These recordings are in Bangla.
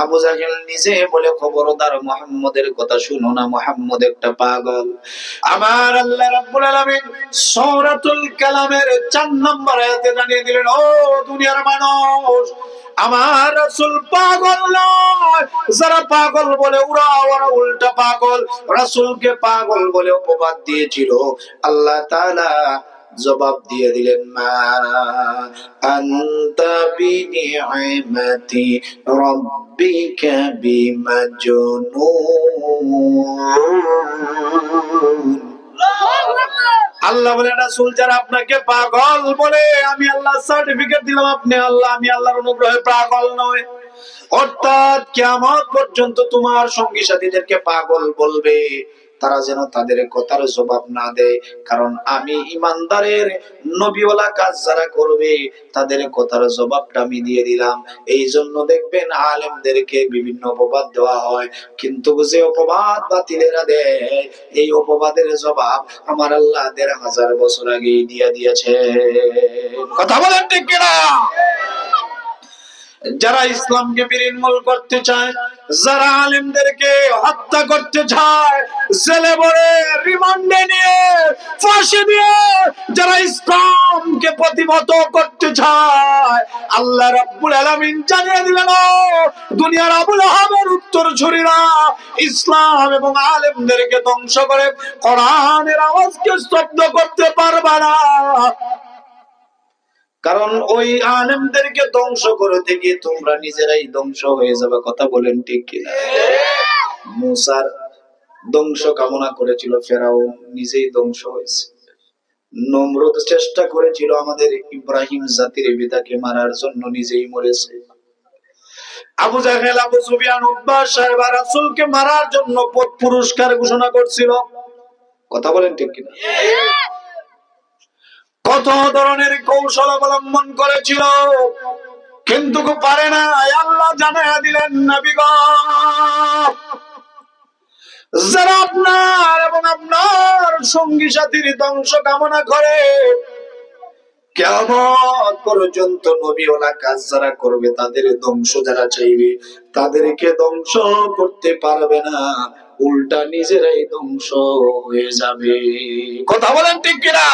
আবু জাহেল নিজে বলে, খবরদার মুহাম্মদের কথা শুনো না, মুহাম্মদ একটা পাগল। আমার আল্লাহ রাব্বুল আলামিন সূরাতুল কালামের 4 নম্বর আয়াতে জানিয়ে দিলেন, ও দুনিয়ার মানুষ, আমার রাসূল পাগল নয়। যারা পাগল বলে ওরা উল্টা পাগল। রাসূলকে পাগল বলে অপবাদ দিয়েছিল, আল্লাহ তাআলা জবাব দিয়ে দিলেন, মা আনতা বিনিআমাতি রাব্বিকা বিমাজনুন। আল্লাহ বলে, রাসূল যারা আপনাকে পাগল বলে, আমি আল্লাহ সার্টিফিকেট দিলাম আপনি আল্লাহ, আমি আল্লাহর অনুগ্রহে পাগল নয়। অর্থাৎ কিয়ামত পর্যন্ত তোমার সঙ্গী সাথীদেরকে পাগল বলবে, তারা যেন তাদের কথার জবাব না দেয়, কারণ আমি ইমানদারের নবীওয়ালা কাজ যারা করবে তাদের কথার জবাবটা আমি দিয়ে দিলাম। এই জন্য দেখবেন আলেমদেরকে বিভিন্ন অপবাদ দেওয়া হয়, কিন্তু যে অপবাদ বাতিলেরা দেয়, এই অপবাদের জবাব আমার আল্লাহ ১৫০০ বছর আগে দিয়ে দিয়েছে। কথা বলেন ঠিক কিনা? যারা ইসলামকে বিনির্মূল করতে চায়, যারা আলেমদেরকে হত্যা করতে চায়, জেলে ভরে রিমান্ডে নিয়ে ফাঁসি দিয়ে যারা ইসলামকে প্রতিহত করতে চায়, আল্লাহ রাব্বুল আলামিন জানিয়ে দিলেন, দুনিয়ার আবু লাহাবের উত্তরসূরিরা ইসলাম এবং আলেমদেরকে ধ্বংস করে কোরআনের আওয়াজকে স্তব্ধ করতে পারবে না। কারণ ওই আলেমদেরকে ধ্বংস করতে গিয়ে তোমরা নিজেরাই ধ্বংস হয়ে যাবে। কথা বলেন ঠিক কিনা? মুসার ধ্বংস কামনা করেছিল ফেরাউন, নিজেই ধ্বংস হয়েছে। নমরুদ চেষ্টা করেছিল আমাদের ইব্রাহিম জাতির পিতাকে মারার জন্য, নিজেই মরেছে। আবু জাহেল, আবু সুফিয়ান, উতবা সাহেব রাসূলকে মারার জন্য পুরস্কার ঘোষণা করছিল। কথা বলেন ঠিক কিনা? কত ধরনের কৌশল অবলম্বন করেছিল, কিন্তু পারে না। আল্লাহ জানিয়ে দিলেন, নবীগণ, যারা আপনার এবং আপনার সঙ্গী সাথীর ধ্বংস কামনা করে, কিয়ামত পর্যন্ত নবীওয়ালা কাজ যারা করবে, তাদের ধ্বংস যারা চাইবে, তাদেরকে ধ্বংস করতে পারবে না, উল্টা নিজেরাই ধ্বংস হয়ে যাবে। কথা বলেন ঠিক কিনা?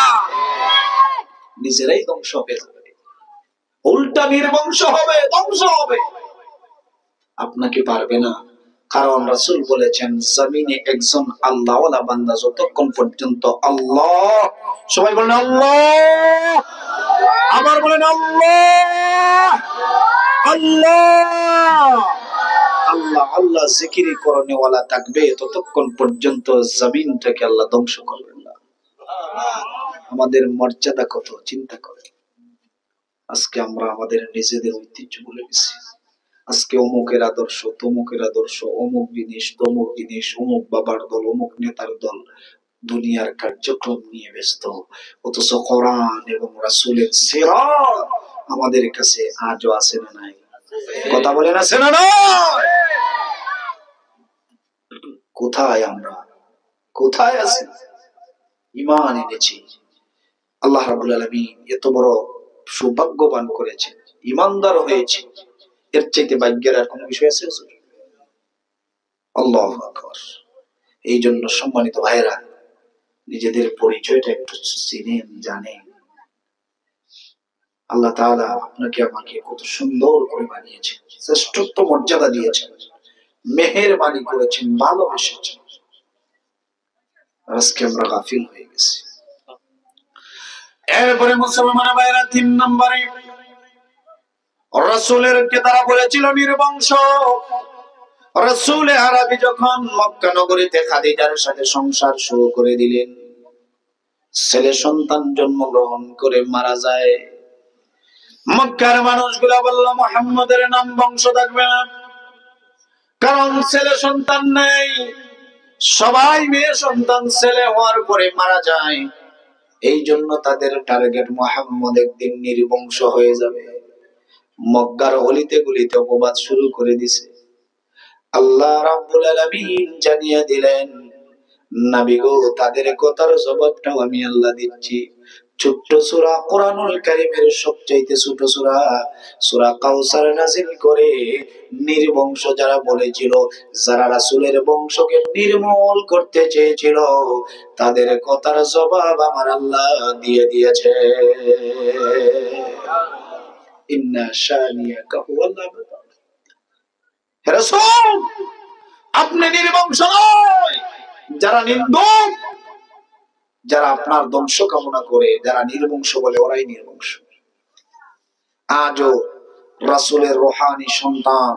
নিজেরাই ধ্বংস হয়ে যাবে, উল্টা নির্বংশ হবে, ধ্বংস হবে। আপনাকে পারবে না, কারণ রাসূল বলেছেন, জমিনে একজন আল্লাহওয়ালা বান্দা যতক্ষণ পর্যন্ত আল্লাহ, সবাই বলেন আল্লাহ, আবার বলেন আল্লাহ, আল্লাহ, আল্লাহ আল্লাহ জিকিরি করনেওয়ালা থাকবে, ততক্ষণ পর্যন্ত জমিনটাকে আল্লাহ ধ্বংস করবেন না। আমাদের মর্যাদা কত চিন্তা করে। আজকে আমরা আমাদের নিজেদের ঐতিহ্য ভুলে গেছি। আজকে অমুকের আদর্শ, তমুকের আদর্শ, অমুক জিনিস, তমুক জিনিস, অমুক বাবার দল, অমুক নেতার দল, দুনিয়ার কার্যক্রম নিয়ে ব্যস্ত। অথচ কোরআন এবং রাসূলের সিরাত আমাদের কাছে আজও আছে না নাই? কথা বলেন আছে না নাই? কোথায় আমরা, কোথায় আছি? ঈমান এনেছি, আল্লাহ রাব্বুল আলামিন এত বড় সৌভাগ্যবান করেছেন, ঈমানদার হয়েছে, এর চাইতে ভাগ্যের আর কোনো বিষয় আছে? আল্লাহু আকবার। এই জন্য সম্মানিত ভাইরা, নিজেদের পরিচয়টা একটু চিনেন, জানেন। আল্লাহ তাআলা আপনাকে আমাকে কত সুন্দর করে বানিয়েছেন, শ্রেষ্ঠত্ব মর্যাদা দিয়েছেন, মেহেরবানি করেছেন, ভালোবেসেছেন। আজকে আমরা গাফিল হয়ে গেছি। এরপরে মুসলমান ভাইরা, 3 নম্বরে রাসূলের কে তারা বলেছিল নির্বংশ। রাসূলে আরবি যখন মক্কা নগরীতে খাদিজার সাথে সংসার শুরু করে দিলেন, ছেলে সন্তান জন্মগ্রহণ করে মারা যায়। মক্কার মানুষগুলা বলল, মুহাম্মদের নাম বংশ থাকবে না, কারণ ছেলে সন্তান নেই। সবাই মেয়ে সন্তান, ছেলে হওয়ার পরে মারা যায়। এই জন্য তাদের টার্গেট, মুহাম্মদ একদিন নির্বংশ হয়ে যাবে। মক্কার অলিতে গলিতে অপবাদ শুরু করে দিছে। আল্লাহ রাব্বুল আলামিন জানিয়ে দিলেন, নবী গো, তাদের কথার জবাবটাও আমি আল্লাহ দিচ্ছি। ছোট্ট সূরা কোরআনুল কারীমের সবচাইতে ছোট সূরা সূরা কাউসার নাযিল করে নির্বংশ যারা বলেছিল, যারা রাসূলের বংশকে নির্মূল করতে চেয়েছিল, তাদের কথার জবাব আমার আল্লাহ দিয়ে দিয়েছে। ইন্না শানিয়াকা হুয়াল আবতার। হে রাসূল, আপনি নির্বংশ নয়, যারা নিন্দুক, যারা আপনার ধ্বংস কামনা করে, যারা নির্বংশ বলে, ওরাই নির্বংশ। আজও রাসূলের রূহানি সন্তান,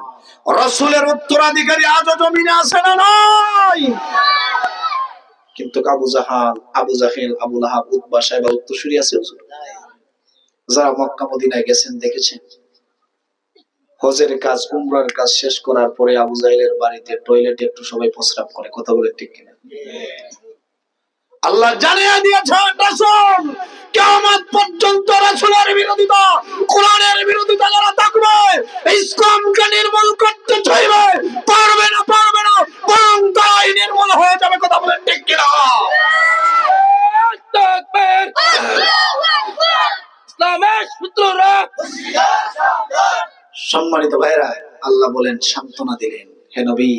রাসূলের উত্তরাধিকারী আজও জমিনে আছে না নাই? কিন্তু আবু জাহাল, আবু জাহেল, আবু লাহাব, উতবা, সাইবা উত্তরসূরি আছে হুজুর? যারা মক্কা মদিনায় গেছেন দেখেছেন, হজের কাজ, উমরার কাজ শেষ করার পরে আবু জাহেলের বাড়িতে টয়লেটে একটু সবাই প্রস্রাব করে। কথা বলে ঠিক কিনা? আল্লাহ জানিয়ে দিয়েছেন রাসূল কিয়ামত পর্যন্ত রাসূলের বিরোধিতা, কোরআনের বিরোধিতা যারা থাকবে, ইসলামকে নির্মূল করতে চাইবে, পারবে না বরং তাই নির্মূল হয়ে যাবে। কথা বলেন ঠিক কিনা? তাকবীর! ইসলামের সূত্ররা। সম্মানিত ভাইরা, আল্লাহ বলেন, সান্ত্বনা দিলেন, হে নবী,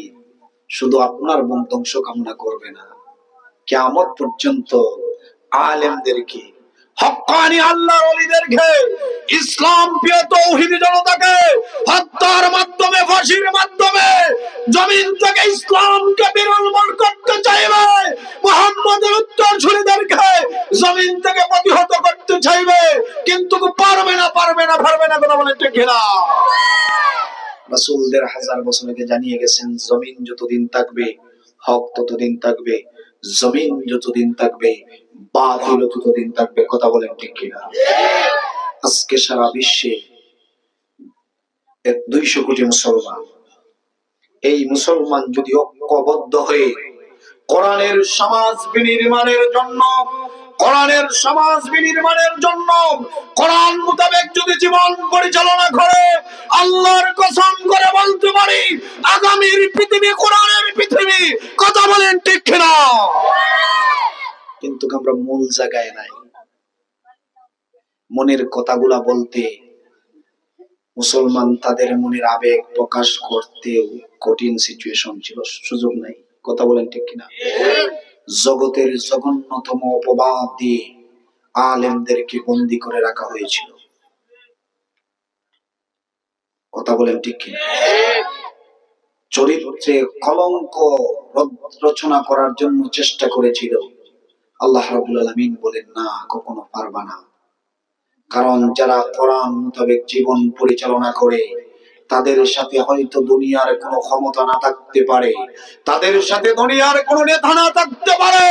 শুধু আপনার বংশ কামনা করবে না, কিয়ামত পর্যন্ত আলেমদেরকে, হক্কানি আল্লাহর ওলিদেরকে, ইসলাম প্রিয় তাওহীদি জনতাকে হত্যার মাধ্যমে, ফাঁসির মাধ্যমে জমিন থেকে ইসলামকে বিলুপ্ত করতে চাইবে, মুহাম্মদের উত্তরসূরিদেরকে জমিন থেকে প্রতিহত করতে চাইবে, কিন্তু পারবে না। কথা বলেন ঠিক কিনা? রাসূল ১৫০০ বছর আগে জানিয়ে গেছেন, জমিন যতদিন থাকবে হক ততদিন থাকবে, জমিন যতদিন থাকবে বাতিল ততদিন থাকবে। কথা বলেন ঠিক কিনা? আজকে সারা বিশ্বে ২০০ কোটি মুসলমান, এই মুসলমান যদি ঐক্যবদ্ধ হয়ে কোরআনের সমাজ বিনির্মাণের জন্য, কোরআন মোতাবেক যদি জীবন পরিচালনা করে, আল্লাহর কসম করে বলতে পারি, আগামীর পৃথিবী কোরআনের পৃথিবী। কথা বলেন ঠিক কিনা? কিন্তু আমরা মূল জায়গায় নাই। মনের কথাগুলা বলতে মুসলমান তাদের মনের আবেগ প্রকাশ করতে কঠিন সিচুয়েশন ছিল, সুযোগ নাই। কথা বলেন ঠিক কিনা? জগতের জঘন্যতম অপবাদ দিয়ে আলেমদেরকে বন্দী করে রাখা হয়েছিল। কথা বলেন ঠিক কিনা? চরিত্রে কলঙ্ক রচনা করার জন্য চেষ্টা করেছিল। আল্লাহ রাব্বুল আলামিন বলেন, না, কখনো পারবা না। কারণ যারা কোরআন মোতাবেক জীবন পরিচালনা করে, তাদের সাথে হয়তো দুনিয়ার কোনো ক্ষমতা না থাকতে পারে, তাদের সাথে দুনিয়ার কোনো নেতা না থাকতে পারে,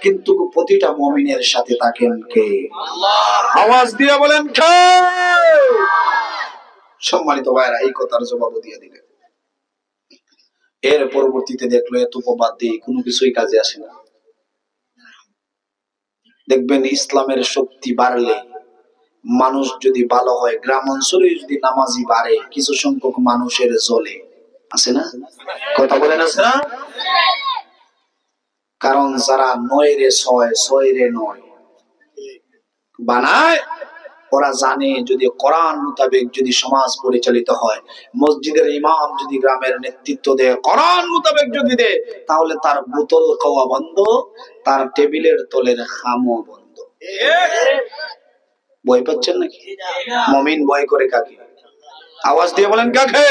কিন্তু প্রতিটা মুমিনের সাথে থাকেন কে? আল্লাহ। আওয়াজ দিয়ে বলেন কে? সম্মানিত ভাইরা, এই কথার জবাব দিয়ে দিলেন। এর পরবর্তীতে দেখলো এত উপবাদ দিয়ে কোনো কিছুই কাজে আসে না। দেখবেন ইসলামের শক্তি বাড়লে, মানুষ যদি ভালো হয়, গ্রাম অঞ্চলে যদি নামাজি বাড়ে, কিছু সংখ্যক মানুষের চলে, আছে না? কথা বলেন, আছে না? কারণ যারা ৯-৬ বানায়, ওরা জানে যদি কোরআন মোতাবেক যদি সমাজ পরিচালিত হয়, মসজিদের ইমাম যদি গ্রামের নেতৃত্ব দেয়, কোরআন মোতাবেক যদি দেয়, তাহলে তার বোতল খাওয়া বন্ধ, তার টেবিলের তলের খামও বন্ধ। ভয় পাচ্ছেন নাকি? মুমিন ভয় করে কাকে? আওয়াজ দিয়ে বলেন কাকে?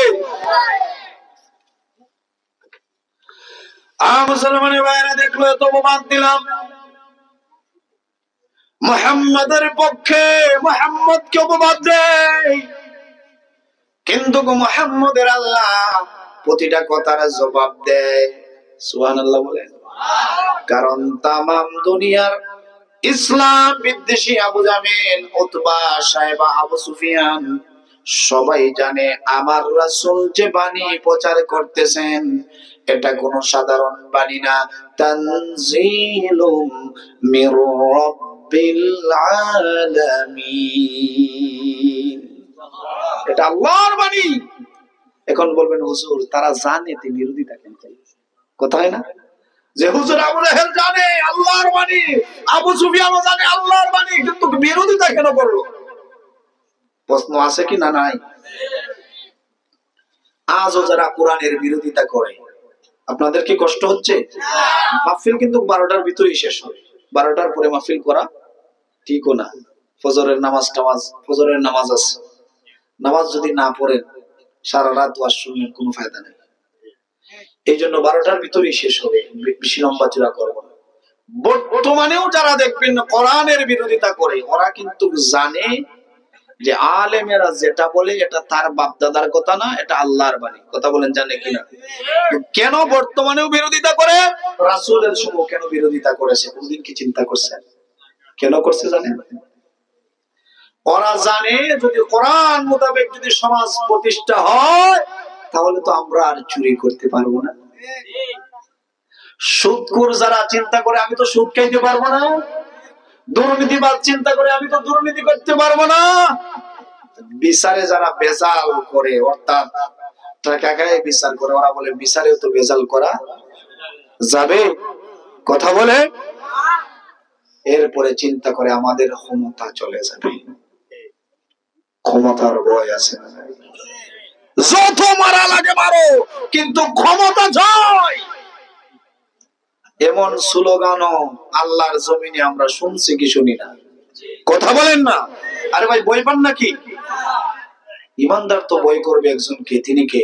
মুসলমানের ভাইরা, দেখলো এত অপবাদ দিলাম, মুহাম্মাদের পক্ষে মুহাম্মদকে অপবাদ দেয়, কিন্তু মুহাম্মদের আল্লাহ প্রতিটা কথার জবাব দেয়। সুবহানাল্লাহ বলেন। কারণ তামাম দুনিয়ার ইসলাম বিদ্বেষী আবু জাহেল, উতবা, সাইবা, আবু সুফিয়ান সবাই জানে আমার রাসূল যে বাণী প্রচার করতেছেন, এটা কোনো সাধারণ বাণী না, তানজিলুম মির রাব্বিল আলামিন। এটা আল্লাহর বাণী। এখন বলবেন হুজুর, তারা জানে তে বিরোধিতা কেন করে? কথা হয় না? যে হুজুর আবু জাহেল জানে আল্লাহর বাণী, আবু সুফিয়ানও জানে আল্লাহর বাণী, কিন্তু বিরোধিতা কেন করলো? প্রশ্ন আছে কি না? নাই। আজও যারা কোরআনের বিরোধিতা করে, আপনাদের কি কষ্ট হচ্ছে? মাহফিল কিন্তু 12টার ভিতরেই শেষ হবে। 12টার পরে মাহফিল করা ঠিকও না। ফজরের নামাজ ফজরের নামাজ আছে, নামাজ যদি না পড়েন সারা রাত ওয়াজ শুনলেন, কোনো ফায়দা নেই। এই জন্য 12টার ভিতরেই শেষ হবে, বেশি লম্বা চূড়া করবো না। বর্তমানেও যারা দেখবেন কোরআনের বিরোধিতা করে, ওরা কিন্তু জানে যে আলেমেরা যেটা বলে এটা তার বাপ দাদার কথা না, এটা আল্লাহর বাণী। কথা বলেন, জানে কিনা? কেন বর্তমানেও বিরোধিতা করে? রাসূলের সময় কেন বিরোধিতা করেছে? কোনদিন কি চিন্তা করছেন কেন করছে? জানেন? ওরা জানে যদি কোরআন মোতাবেক যদি সমাজ প্রতিষ্ঠা হয়, তাহলে তো আমরা আর চুরি করতে পারবো না। সুদখোর যারা চিন্তা করে আমি তো সুদ খাইতে পারবো না, দুর্নীতিবাদ চিন্তা করে আমি তো দুর্নীতি করতে পারবো না, বিচারে যারা বেজাল করে, অর্থাৎ টাকা গায়ে বিচার করে, ওরা বলে বিচারেও তো বেজাল করা যাবে। কথা বলে এরপরে চিন্তা করে আমাদের ক্ষমতা চলে যাবে। ক্ষমতার ভয় আছে না? যত মারা লাগে মারো, কিন্তু ক্ষমতা জয়, এমন স্লোগানও আল্লাহর জমিনে আমরা শুনছি কি শুনি না? কথা বলেন না। আরে ভাই, বই পান নাকি? ইমানদার তো বই করবে একজনকে, তিনি কে?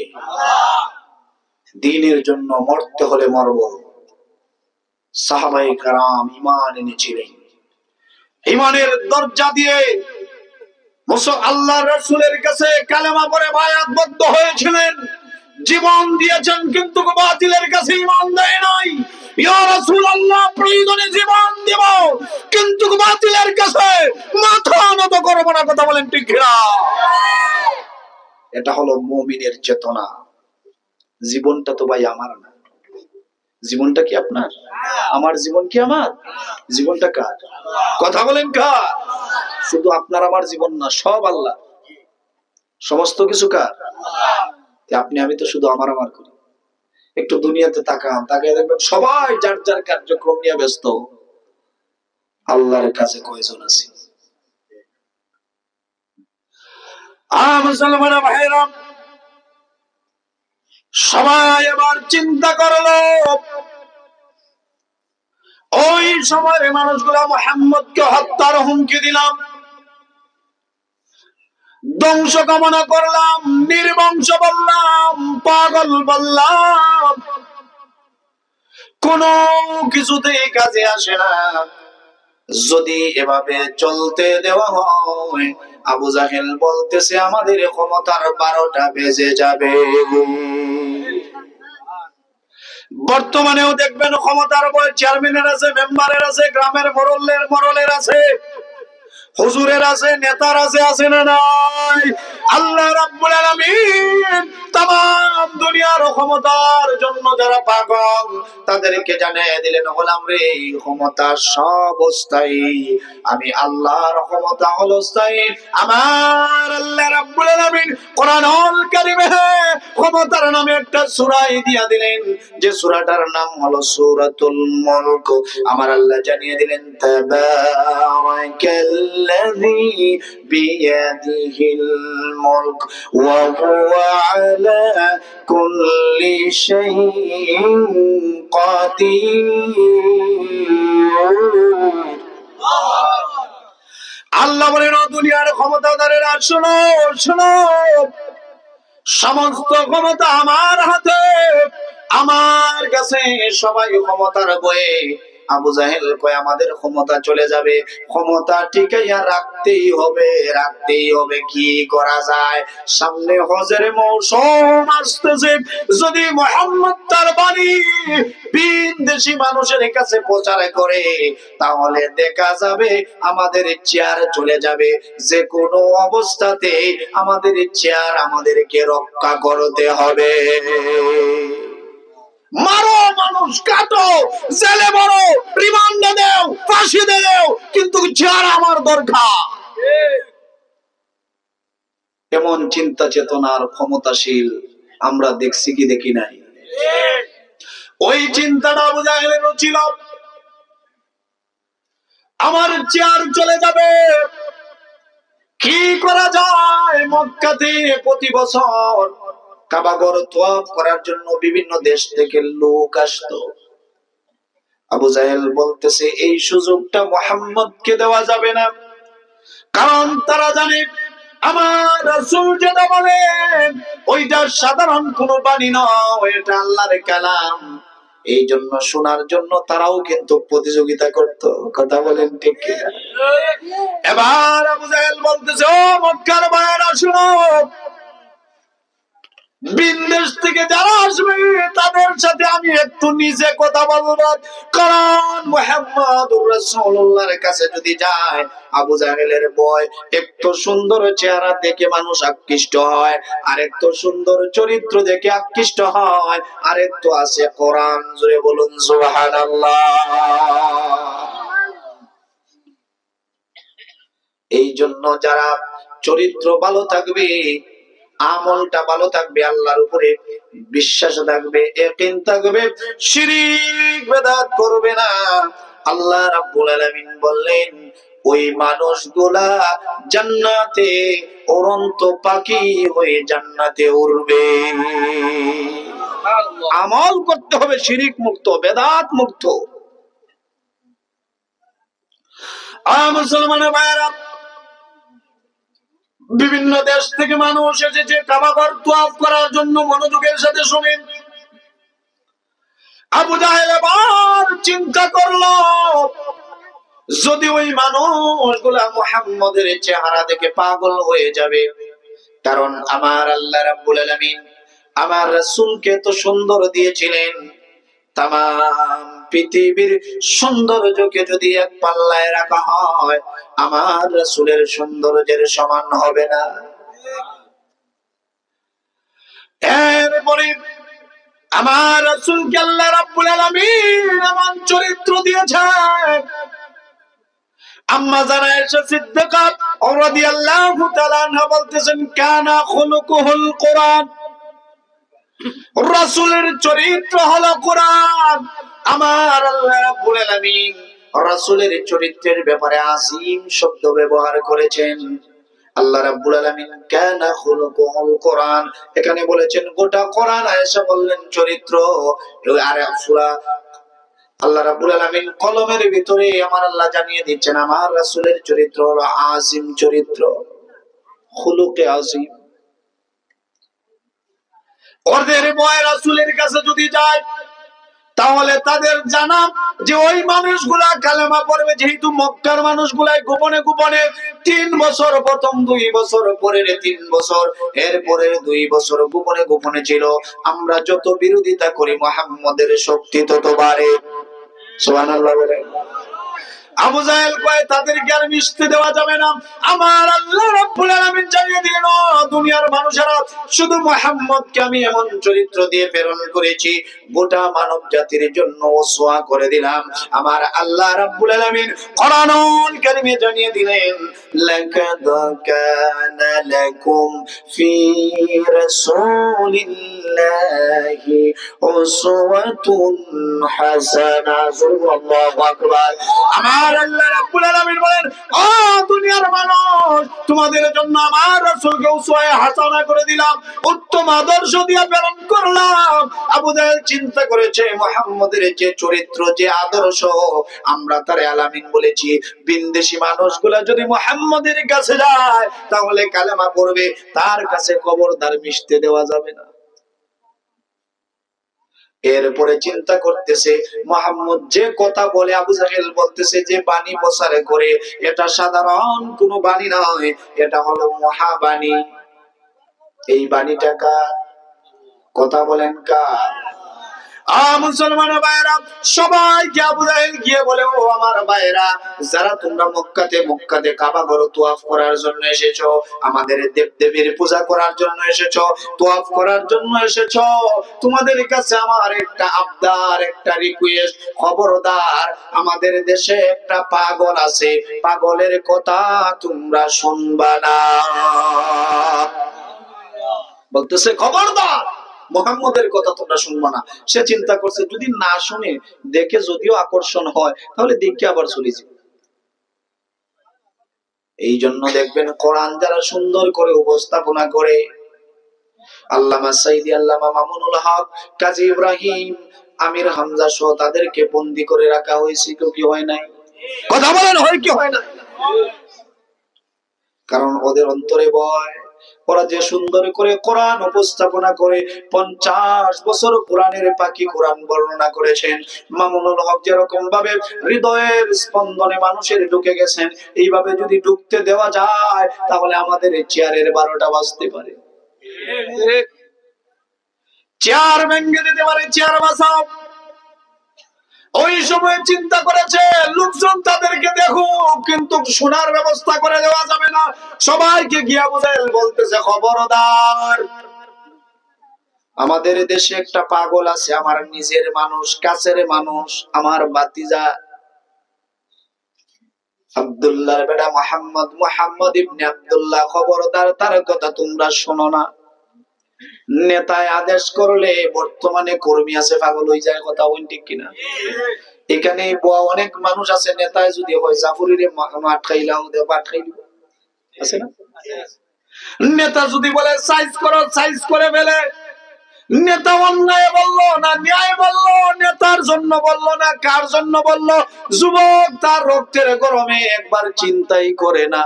দ্বীনের জন্য মরতে হলে মরব। সাহাবায়ে কেরাম ঈমান এনেছিলেন, ঈমানের দরজা দিয়ে আল্লাহর রাসূলের কাছে কালেমা পড়ে বায়াতবদ্ধ হয়েছিলেন, জীবন দিয়েছেন, কিন্তু বাতিলের কাছে ঈমান দেয় নাই। ইয়া রাসূলুল্লাহ, প্রয়োজনে জীবন দেব, কিন্তু বাতিলের কাছে মাথা নত করব না। কথা বলেন ঠিক কিনা? এটা হলো মুমিনের চেতনা। জীবনটা তো ভাই আমার না, জীবনটা কি আপনার? আমার জীবন কি আমার? জীবনটা কার? কথা বলেন কার? শুধু আপনার আমার জীবন না, সব আল্লাহ। সমস্ত কিছু কার? আপনি আমি তো শুধু আমার আমার করি। একটু দুনিয়াতে তাকান, তাকিয়ে দেখবেন সবাই যার যার কার্যক্রম নিয়ে ব্যস্ত। আল্লাহর কাছে কয়জন আছি? মুসলমান ভাইরা, সবাই আবার চিন্তা করলো, ওই সময়ের মানুষগুলা মুহাম্মদকে হত্যার হুমকি দিলাম, ধ্বংস কামনা করলাম, নির্বংশ বললাম, পাগল বললাম, কোন কিছুতেই কাজে আসে না। যদি এভাবে চলতে দেওয়া হয়, আবু জাহেল বলতেছে আমাদের ক্ষমতার 12টা বেজে যাবে। বর্তমানেও দেখবেন ক্ষমতার বয় চেয়ারম্যানের আছে, মেম্বারের আছে, গ্রামের মোড়লের আছে, হুজুরের আছে, নেতার আছে না নাই? আল্লাহ রাব্বুল আলামিন তাম দুনিয়ার ক্ষমতার জন্য যারা পাগল, তাদেরকে জানিয়ে দিলেন, গোলাম রে, ক্ষমতা সব স্থায়ী, আমি আল্লাহর ক্ষমতা হলো স্থায়ী। আমার আল্লাহ রাব্বুল আলামিন কোরআনুল কারীমে ক্ষমতার নামে একটা সূরা দিয়া দিলেন, যে সূরাটার নাম হলো সূরাতুল মুলক। আমার আল্লাহ জানিয়ে দিলেন, তাবারাকাল্লাযী বিয়াদিহিল মুলক ওয়া হুয়া আলা কুল্লি শাইইন কাদির। আল্লাহ বলেন, দুনিয়ার ক্ষমতাদারেরা শোনো শোনো, সমস্ত ক্ষমতা আমার হাতে, আমার কাছে সবাই ক্ষমতার বয়ে। আবু জাহেল কয় আমাদের ক্ষমতা চলে যাবে, ক্ষমতা টিকাইয়া রাখতেই হবে। কি করা যায়? সামনে হজের মৌসুম আসতেছে, যদি মুহাম্মদ তার বাণী বিদেশি মানুষের কাছে প্রচার করে, তাহলে দেখা যাবে আমাদের চেয়ার চলে যাবে। যে কোনো অবস্থাতে আমাদের চেয়ার আমাদেরকে রক্ষা করতে হবে। মারো, মানুষ কাটো, জেলে বড়, রিমান্ডে দেও, ফাঁসি দেও, কিন্তু চেয়ার আমার দরকার। এমন চিন্তা চেতনার ক্ষমতাশীল আমরা দেখছি কি দেখি নাই? ওই চিন্তাটা আবু জাহেলেরও ছিল, আমার চেয়ার চলে যাবে, কি করা যায়? মক্কাতে প্রতি বছর কাবা ঘর তওয়াফ করার জন্য বিভিন্ন দেশ থেকে লোক আসতো। আবু জাহেল বলতেছে এই সুযোগটা মুহাম্মদকে দেওয়া যাবে না, কারণ তারা জানে আমার রাসূল যেটা বলেন ওইটা সাধারণ কোনো বাণী নয়, এটা আল্লাহর কালাম। এই জন্য শোনার জন্য তারাও কিন্তু প্রতিযোগিতা করত। কথা বলেন ঠিক কিনা? এবার আবু জাহেল বলতেছে, ও মক্কার ভাইয়েরা শুনো, বিদেশ থেকে যারা আসবে তাদের সাথে আমি একটু নিজে কথা বলবো, কারণ মুহাম্মদুর রাসূলুল্লাহর কাছে যদি যায় আবু জাহেলের ভয়, একটু সুন্দর চেহারা দেখে মানুষ আকৃষ্ট হয়, আর একটু সুন্দর চরিত্র দেখে আকৃষ্ট হয়, আর একটু আছে কোরআন। জোরে বলুন সুবহানাল্লাহ। এই জন্য যারা চরিত্র ভালো থাকবে, আমলটা ভালো থাকবে, আল্লাহর উপরে বিশ্বাস থাকবে, ইয়াকিন থাকবে, শিরক বিদআত করবে না, আল্লাহ রাব্বুল আলামিন বললেন ওই মানুষগুলা জান্নাতে উড়ন্ত পাখি হয়ে জান্নাতে উড়বে। আমল করতে হবে শিরক মুক্ত, বিদআত মুক্ত। মুসলমানের ভাইরা, বিভিন্ন দেশ থেকে মানুষ এসেছে কাবা ঘর তওয়াফ করার জন্য। মনোযোগের সাথে শুনেন। আবু জাহেল এবার চিন্তা করলো, যদি ওই মানুষগুলা মুহাম্মদের চেহারা দেখে পাগল হয়ে যাবে, কারণ আমার আল্লাহ রাব্বুল আলামিন আমার রাসূলকে তো সুন্দর দিয়েছিলেন, তামাম পৃথিবীর সৌন্দর্যকে যদি এক পাল্লায় রাখা হয় আমার রাসূলের সৌন্দর্যের সমান হবে না। এরপরে আমার রাসূলকে আল্লাহ রাব্বুল আলামিন এমন চরিত্র দিয়েছেন, আম্মা জানা আয়েশা সিদ্দিকা রাদিয়াল্লাহু তাআলা আনহা বলতেছেন, কানা খুলুকুহুল কোরআন, রাসূলের চরিত্র হলো কোরআন। আমার আল্লাহ রাব্বুল আলামিন রাসূলের চরিত্রের ব্যাপারে আজিম শব্দ ব্যবহার করেছেন। আল্লাহ রাব্বুল আলামিন কানা খুলুকুহুল কোরআন, এখানে বলেছেন গোটা কোরআন, আয়েশা বললেন চরিত্র। আর সূরা আল্লাহ রাব্বুল আলামিন কলমের ভিতরে আমার আল্লাহ জানিয়ে দিচ্ছেন আমার রাসূলের চরিত্র হলো আজিম চরিত্র, খুলুকে আজিম। ওদের ভয় রাসূলের কাছে যদি যায় তাহলে তাদের জানা যে ওই মানুষগুলা কালেমা পড়বে, যেহেতু মক্কার মানুষগুলাই গোপনে গোপনে 3 বছর, প্রথম 2 বছর, পরের 3 বছর, এর পরের 2 বছর গোপনে গোপনে ছিল। আমরা যত বিরোধিতা করি মুহাম্মদের শক্তি তত বাড়ে। সুবহানাল্লাহ বলে। আবু জাহেল কয় তাদেরকে আর মিশতে দেওয়া যাবে না। আমার আল্লাহ রাব্বুল আলামিন জানিয়ে দিলেন, দুনিয়ার মানুষেরা, শুধু মুহাম্মদকে আমি এমন চরিত্র দিয়ে প্রেরণ করেছি গোটা মানব জাতির জন্য ওয়াসওয়া করে দিলাম। আমার আল্লাহ রাব্বুল আলামিন কোরআনুল কারীমে জানিয়ে দিলেন, লাকাদ কানা লাকুম ফি রাসূলিল্লাহি উসওয়াতুন হাসানাহ। আল্লাহু আকবার। আমার আল্লাহ রাব্বুল আলামিন বলেন, ও দুনিয়ার মানুষ, তোমাদের জন্য আমার রাসূলকে উসওয়ায়ে হাসানা করে দিলাম, উত্তম আদর্শ দিয়ে প্রেরণ করলাম। আবু জাহেল চিন্তা করেছে মুহাম্মদের যে চরিত্র, যে আদর্শ, আমরা তারে আলামিন বলেছি, বিদেশি মানুষগুলা যদি মুহাম্মদের কাছে যায় তাহলে কালেমা পড়বে, তার কাছে খবরদার মিশতে দেওয়া যাবে না। এরপরে চিন্তা করতেছে মুহাম্মদ যে কথা বলে, আবু জাহেল বলতেছে যে বাণী প্রচার করে, এটা সাধারণ কোনো বাণী নয়, এটা হলো মহাবাণী। এই বাণীটা কার? কথা বলেন কার? মুসলমান ভাইরা, সবাই আবু জাহেল গিয়ে বলে, ও আমার ভাইরা, যারা তোমরা মক্কাতে কাবা ঘর তওয়াফ করার জন্য এসেছো, আমাদের দেবদেবীর পূজা করার জন্য এসেছো, তওয়াফ করার জন্য এসেছো, তোমাদের কাছে আমার একটা আবদার, একটা রিকোয়েস্ট, খবরদার, আমাদের দেশে একটা পাগল আছে, পাগলের কথা তোমরা শুনবা না। বলতেছে খবরদার, মুহাম্মদের কথা তোমরা শুনবা না। সে চিন্তা করছে যদি না শুনে দেখে যদিও আকর্ষণ হয় তাহলে দেখে আবার চলে যাবে। এই জন্য দেখবেন কোরআন যারা সুন্দর করে উপস্থাপনা করে, আল্লামা সাইদি, আল্লামা মামুনুল হক, কাজী ইব্রাহিম, আমির হামজা সহ তাদেরকে বন্দী করে রাখা হয়েছে, কেউ কি হয় নাই? কথা বলেন, হয় কি হয় না? কারণ ওদের অন্তরে ভয়। ওরা যে সুন্দর করে কোরআন উপস্থাপনা করে, 50 বছর কোরআনের পাখি কোরআন বর্ণনা করেছেন। মামুনুল হক যেরকম ভাবে হৃদয়ের স্পন্দনে মানুষের ঢুকে গেছেন, এইভাবে যদি ঢুকতে দেওয়া যায় তাহলে আমাদের চেয়ারের 12টা বাজতে পারে। চেয়ার ভেঙে দিতে পারে, চেয়ার বাঁচাও। ওই সময় চিন্তা করেছে লোকজন তাদেরকে দেখো, কিন্তু শোনার ব্যবস্থা করে দেওয়া যাবে না। সবাইকে গিয়া বুঝাই বলতেছে খবরদার, আমাদের দেশে একটা পাগল আছে, আমার নিজের মানুষ, কাছের মানুষ, আমার ভাতিজা আব্দুল্লাহর বেটা মুহাম্মদ, মুহাম্মদ ইবনে আব্দুল্লাহ, খবরদার তার কথা তোমরা শোনো না। নেতায় আদেশ করলে বর্তমানে কর্মী আছে পাগল হয়ে যায়, কথা বলেন ঠিক কিনা? এখানে অনেক মানুষ আছে, নেতায় যদি হয় জাফরিরে মাঠ খাইলাও দে, পাট খাইল আছে না? নেতা যদি বলে সাইজ করো, সাইজ করে ফেলে। নেতা অন্যায় বললো না ন্যায় বললো, নেতার জন্য বললো না কার জন্য বললো? যুবক তার রক্তের গরমে একবার চিন্তাই করে না।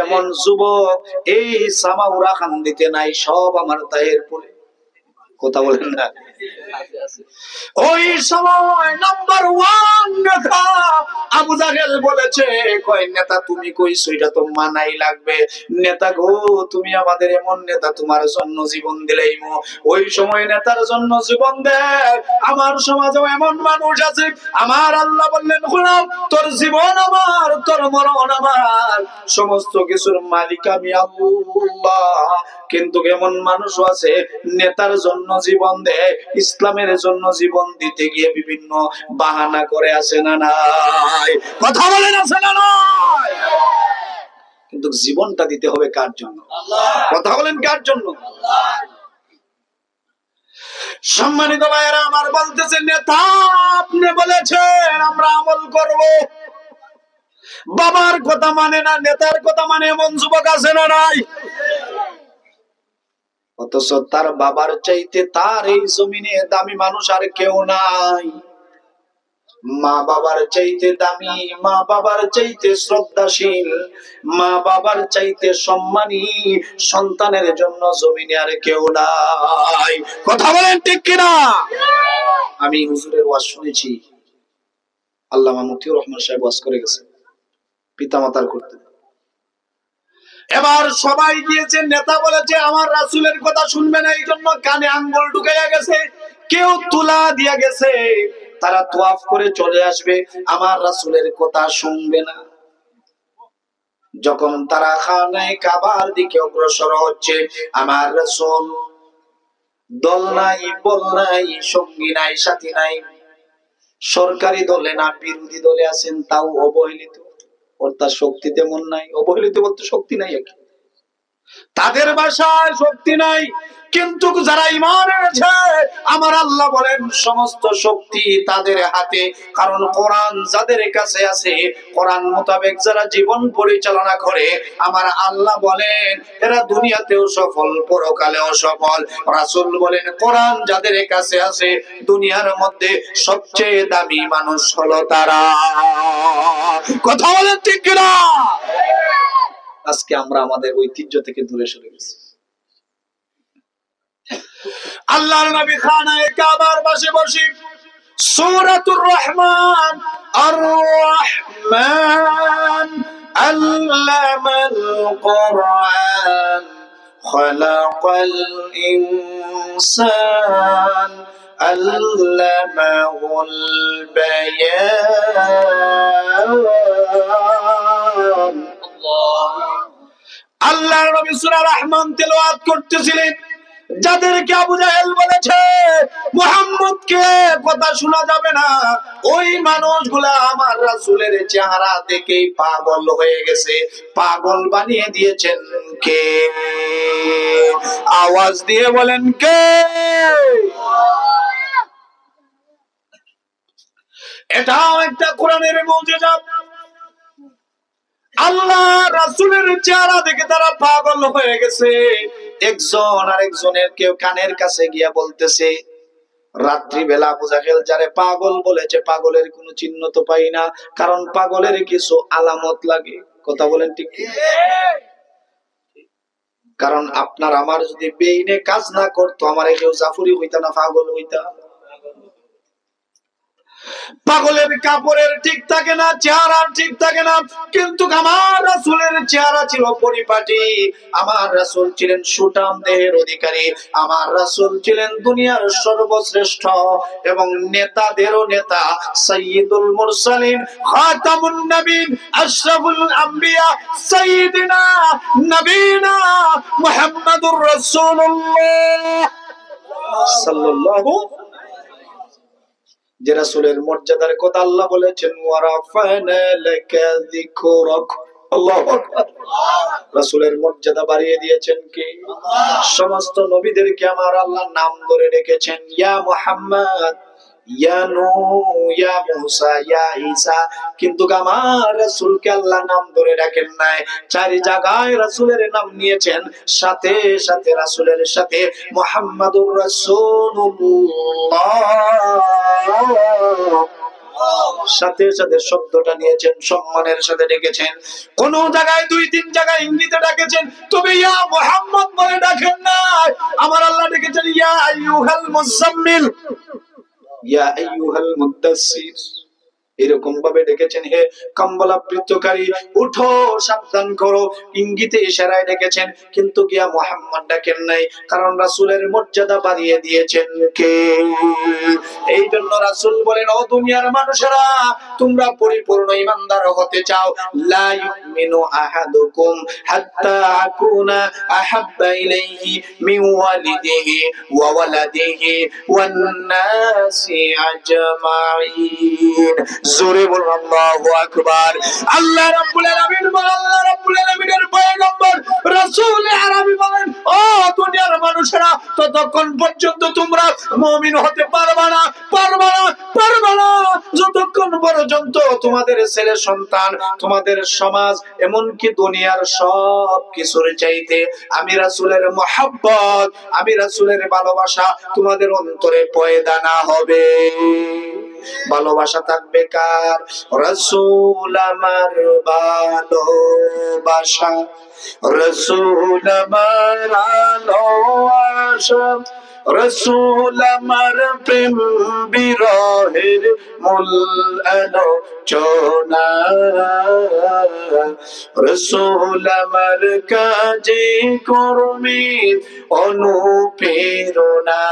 এমন যুবক এই সামাউরা খান দিতে নাই, সব আমার তাহের পরে। কথা বলেন না? ওই সময় নাম্বার 1 নেতা আবু জাহেল বলেছে, কয় নেতা তুমি কইছো এটা তো মানাই লাগবে। নেতা গো তুমি আমাদের এমন নেতা, তোমার জন্য জীবন দিলেইমো। ওই সময় নেতার জন্য জীবন দেয়। আমার সমাজেও এমন মানুষ আছে, আমার আল্লাহ বললেন গোলাম তোর জীবন আমার, তোর মরণ আমার, সমস্ত কিছুর মালিক আমি আল্লাহ। কিন্তু এমন মানুষও আছে নেতার জন্য জীবন দেয়, ইসলামের জন্য জীবন দিতে গিয়ে বিভিন্ন বাহানা করে, আসে না নাই? কথা বলেন, আছে না নাই? কিন্তু জীবনটা দিতে হবে কার জন্য? কথা বলেন, কার জন্য? সম্মানিত ভাইয়েরা আমার, বলতেছে নেতা আপনি বলেছেন আমরা আমল করব, বাবার কথা মানে না, নেতার কথা মানে, এমন যুবক আছে না নাই? অথচ তার বাবার চাইতে তার এই জমিনে দামি মানুষ আর কেউ নাই। মা বাবার চাইতে দামি, মা বাবার চাইতে শ্রদ্ধাশীল, মা বাবার চাইতে সম্মানী সন্তানের জন্য জমিনে আর কেউ নাই। কথা বলেন ঠিক কিনা? আমি হুজুরের ওয়াজ শুনেছি, আল্লামা মতিউর রহমান সাহেব ওয়াজ করে গেছে পিতামাতার করতে। এবার সবাই গিয়েছে, নেতা বলেছে আমার রাসূলের কথা শুনবে না, এই জন্য কানে আঙ্গুল ঢুকাইয়া গেছে, কেউ তুলা দিয়া গেছে, তারা তোয়াফ করে চলে আসবে, আমার রাসূলের কথা শুনবে না। যখন তারা খানে কাবার দিকে অগ্রসর হচ্ছে, আমার রাসূল দল নাই, বল নাই, সঙ্গী নাই, সাথী নাই, সরকারি দলে না বিরোধী দলে আছেন, তাও অবহেলিত। অর্থাৎ শক্তি তেমন নাই, অবহেলিত বলতে শক্তি নাই, তাদের ভাষায় শক্তি নাই। কিন্তু যারা ঈমান এনেছে আমার আল্লাহ বলেন সমস্ত শক্তি তাদের হাতে। কারণ কোরআন যাদের কাছে আছে, কোরআন মোতাবেক যারা জীবন পরিচালনা করে, আমার আল্লাহ বলেন এরা দুনিয়াতেও সফল, পরকালেও সফল। রাসূল বলেন কোরআন যাদের কাছে আছে, দুনিয়ার মধ্যে সবচেয়ে দামি মানুষ হলো তারা। কথা বলেন ঠিক কিনা? আজকে আমরা আমাদের ঐতিহ্য থেকে দূরে সরে গেছি। আল্লাহর নবী খানায়ে কাবার পাশে বসে সূরাতুর রহমান, আর রহমান আল্লামাল কুরআন খালাকাল ইনসান আল্লামাহুল বায়ান। আল্লাহর নবী সূরা রহমান তেলাওয়াত করতেছিলেন, যাদেরকে আবু জাহেল বলেছে মুহাম্মদকে কথা শোনা যাবে না। ওই মানুষগুলা আমার রাসূলের চেহারা দেখেই পাগল হয়ে গেছে। পাগল বানিয়ে দিয়েছেন কে? আওয়াজ দিয়ে বলেন কে? এটাও একটা কোরআনের মুজিজা। আল্লাহ রাসূলের চেহারা দেখে তারা পাগল হয়ে গেছে। একজন আরেকজনের কেউ কানের কাছে গিয়া বলতেছে, রাত্রি বেলা আবু জাহেল যারে পাগল বলেছে, পাগলের কোনো চিহ্ন তো পাই না, কারণ পাগলের কিছু আলামত লাগে। কথা বলেন ঠিক কি? কারণ আপনার আমার যদি বেইনে কাজ না করতো, আমার কেউ জাফরি হইতা না, পাগল হইতা। পাগলের কাপড়ের ঠিক থাকে না, চেহারা ঠিক থাকে না, কিন্তু আমার রাসূলের চেহারা ছিল পরিপাটি। আমার রাসূল ছিলেন সুঠাম দেহের অধিকারী। আমার রাসূল ছিলেন দুনিয়ার সর্বশ্রেষ্ঠ এবং নেতাদেরও নেতা, সাইয়্যিদুল মুরসালিন, খাতামুন নবীন, আশরাফুল আম্বিয়া, সাইয়্যিদিনা নবীনা মুহাম্মাদুর রাসূলুল্লাহ সাল্লাল্লাহু। যে রাসূলের মর্যাদার কথা আল্লাহ বলেছেন, ওয়ারাফানা লাকা যিকরাক। আল্লাহু আকবার। রাসূলের মর্যাদা বাড়িয়ে দিয়েছেন কে? সমস্ত নবীদেরকে আমার আল্লাহ নাম ধরে রেখেছেন, ইয়া মুহাম্মদ, ইয়া নূহ, ইয়া মূসা, ইয়া ঈসা। কিন্তু আমার রাসূলকে আল্লাহ নাম ধরে রাখেন নাই। চারি জায়গায় রাসূলের নাম নিয়েছেন, সাথে সাথে রাসূলের সাথে মুহাম্মাদুর রাসূলুল্লাহ সাথে সাথে শব্দটা নিয়েছেন, সম্মানের সাথে ডেকেছেন। কোন জায়গায় দুই তিন জায়গায় ইঙ্গিতে ডাকেছেন, তবে ইয়া মুহাম্মদ বলে ডাকেন নাই। আমার আল্লাহ ডেকেছেন ইয়া আইয়ুহাল মুযাম্মিল, ইয়া আইয়ুহাল মুদ্দাসসির। এরকম ভাবে ডেকেছেন, হে কম্বলাবৃতকারী, উঠো, সাবধান করো। ইঙ্গিতে ইশারায় ডেকেছেন, কিন্তু গিয়া মুহাম্মদ ডাকেন নাই, কারণ রাসূলের মর্যাদা বাড়িয়ে দিয়েছেন কে? এই জন্য রাসূল বলেন, ও দুনিয়ার মানুষেরা, তোমরা পরিপূর্ণ ঈমানদার হতে চাও, লা ইউমিনু আহাদুকুম হাত্তা আকুনা আহাব্বা ইলাইহি মিন ওয়ালিদিহি ওয়া ওয়ালাদিহি ওয়ান নাসি আজমাইন। জোরে বলুন আল্লাহু আকবার। আল্লাহ রাব্বুল আলামিন বলেন, আল্লাহ রাব্বুল আলামিনের পয়গম্বর রাসূল আরবি বলেন, ও দুনিয়ার মানুষেরা, ততক্ষণ পর্যন্ত তোমরা মুমিন হতে পারবে না, পারবে না, পারবে না, যতক্ষণ পর্যন্ত তোমাদের ছেলে সন্তান, তোমাদের সমাজ, এমনকি দুনিয়ার সব কিছুর চাইতে আমি রাসূলের মহব্বত, আমি রাসূলের ভালোবাসা তোমাদের অন্তরে পয়দা না হবে। ভালোবাসা থাকবে কার? রাসূল আমার ভালোবাসা, রাসূল আমার ভালোবাসা, রাসূল আমার প্রেম বিরহের মূল আলোচনা, রাসূল আমার কাজে কর্মে অনুপ্রেরণা,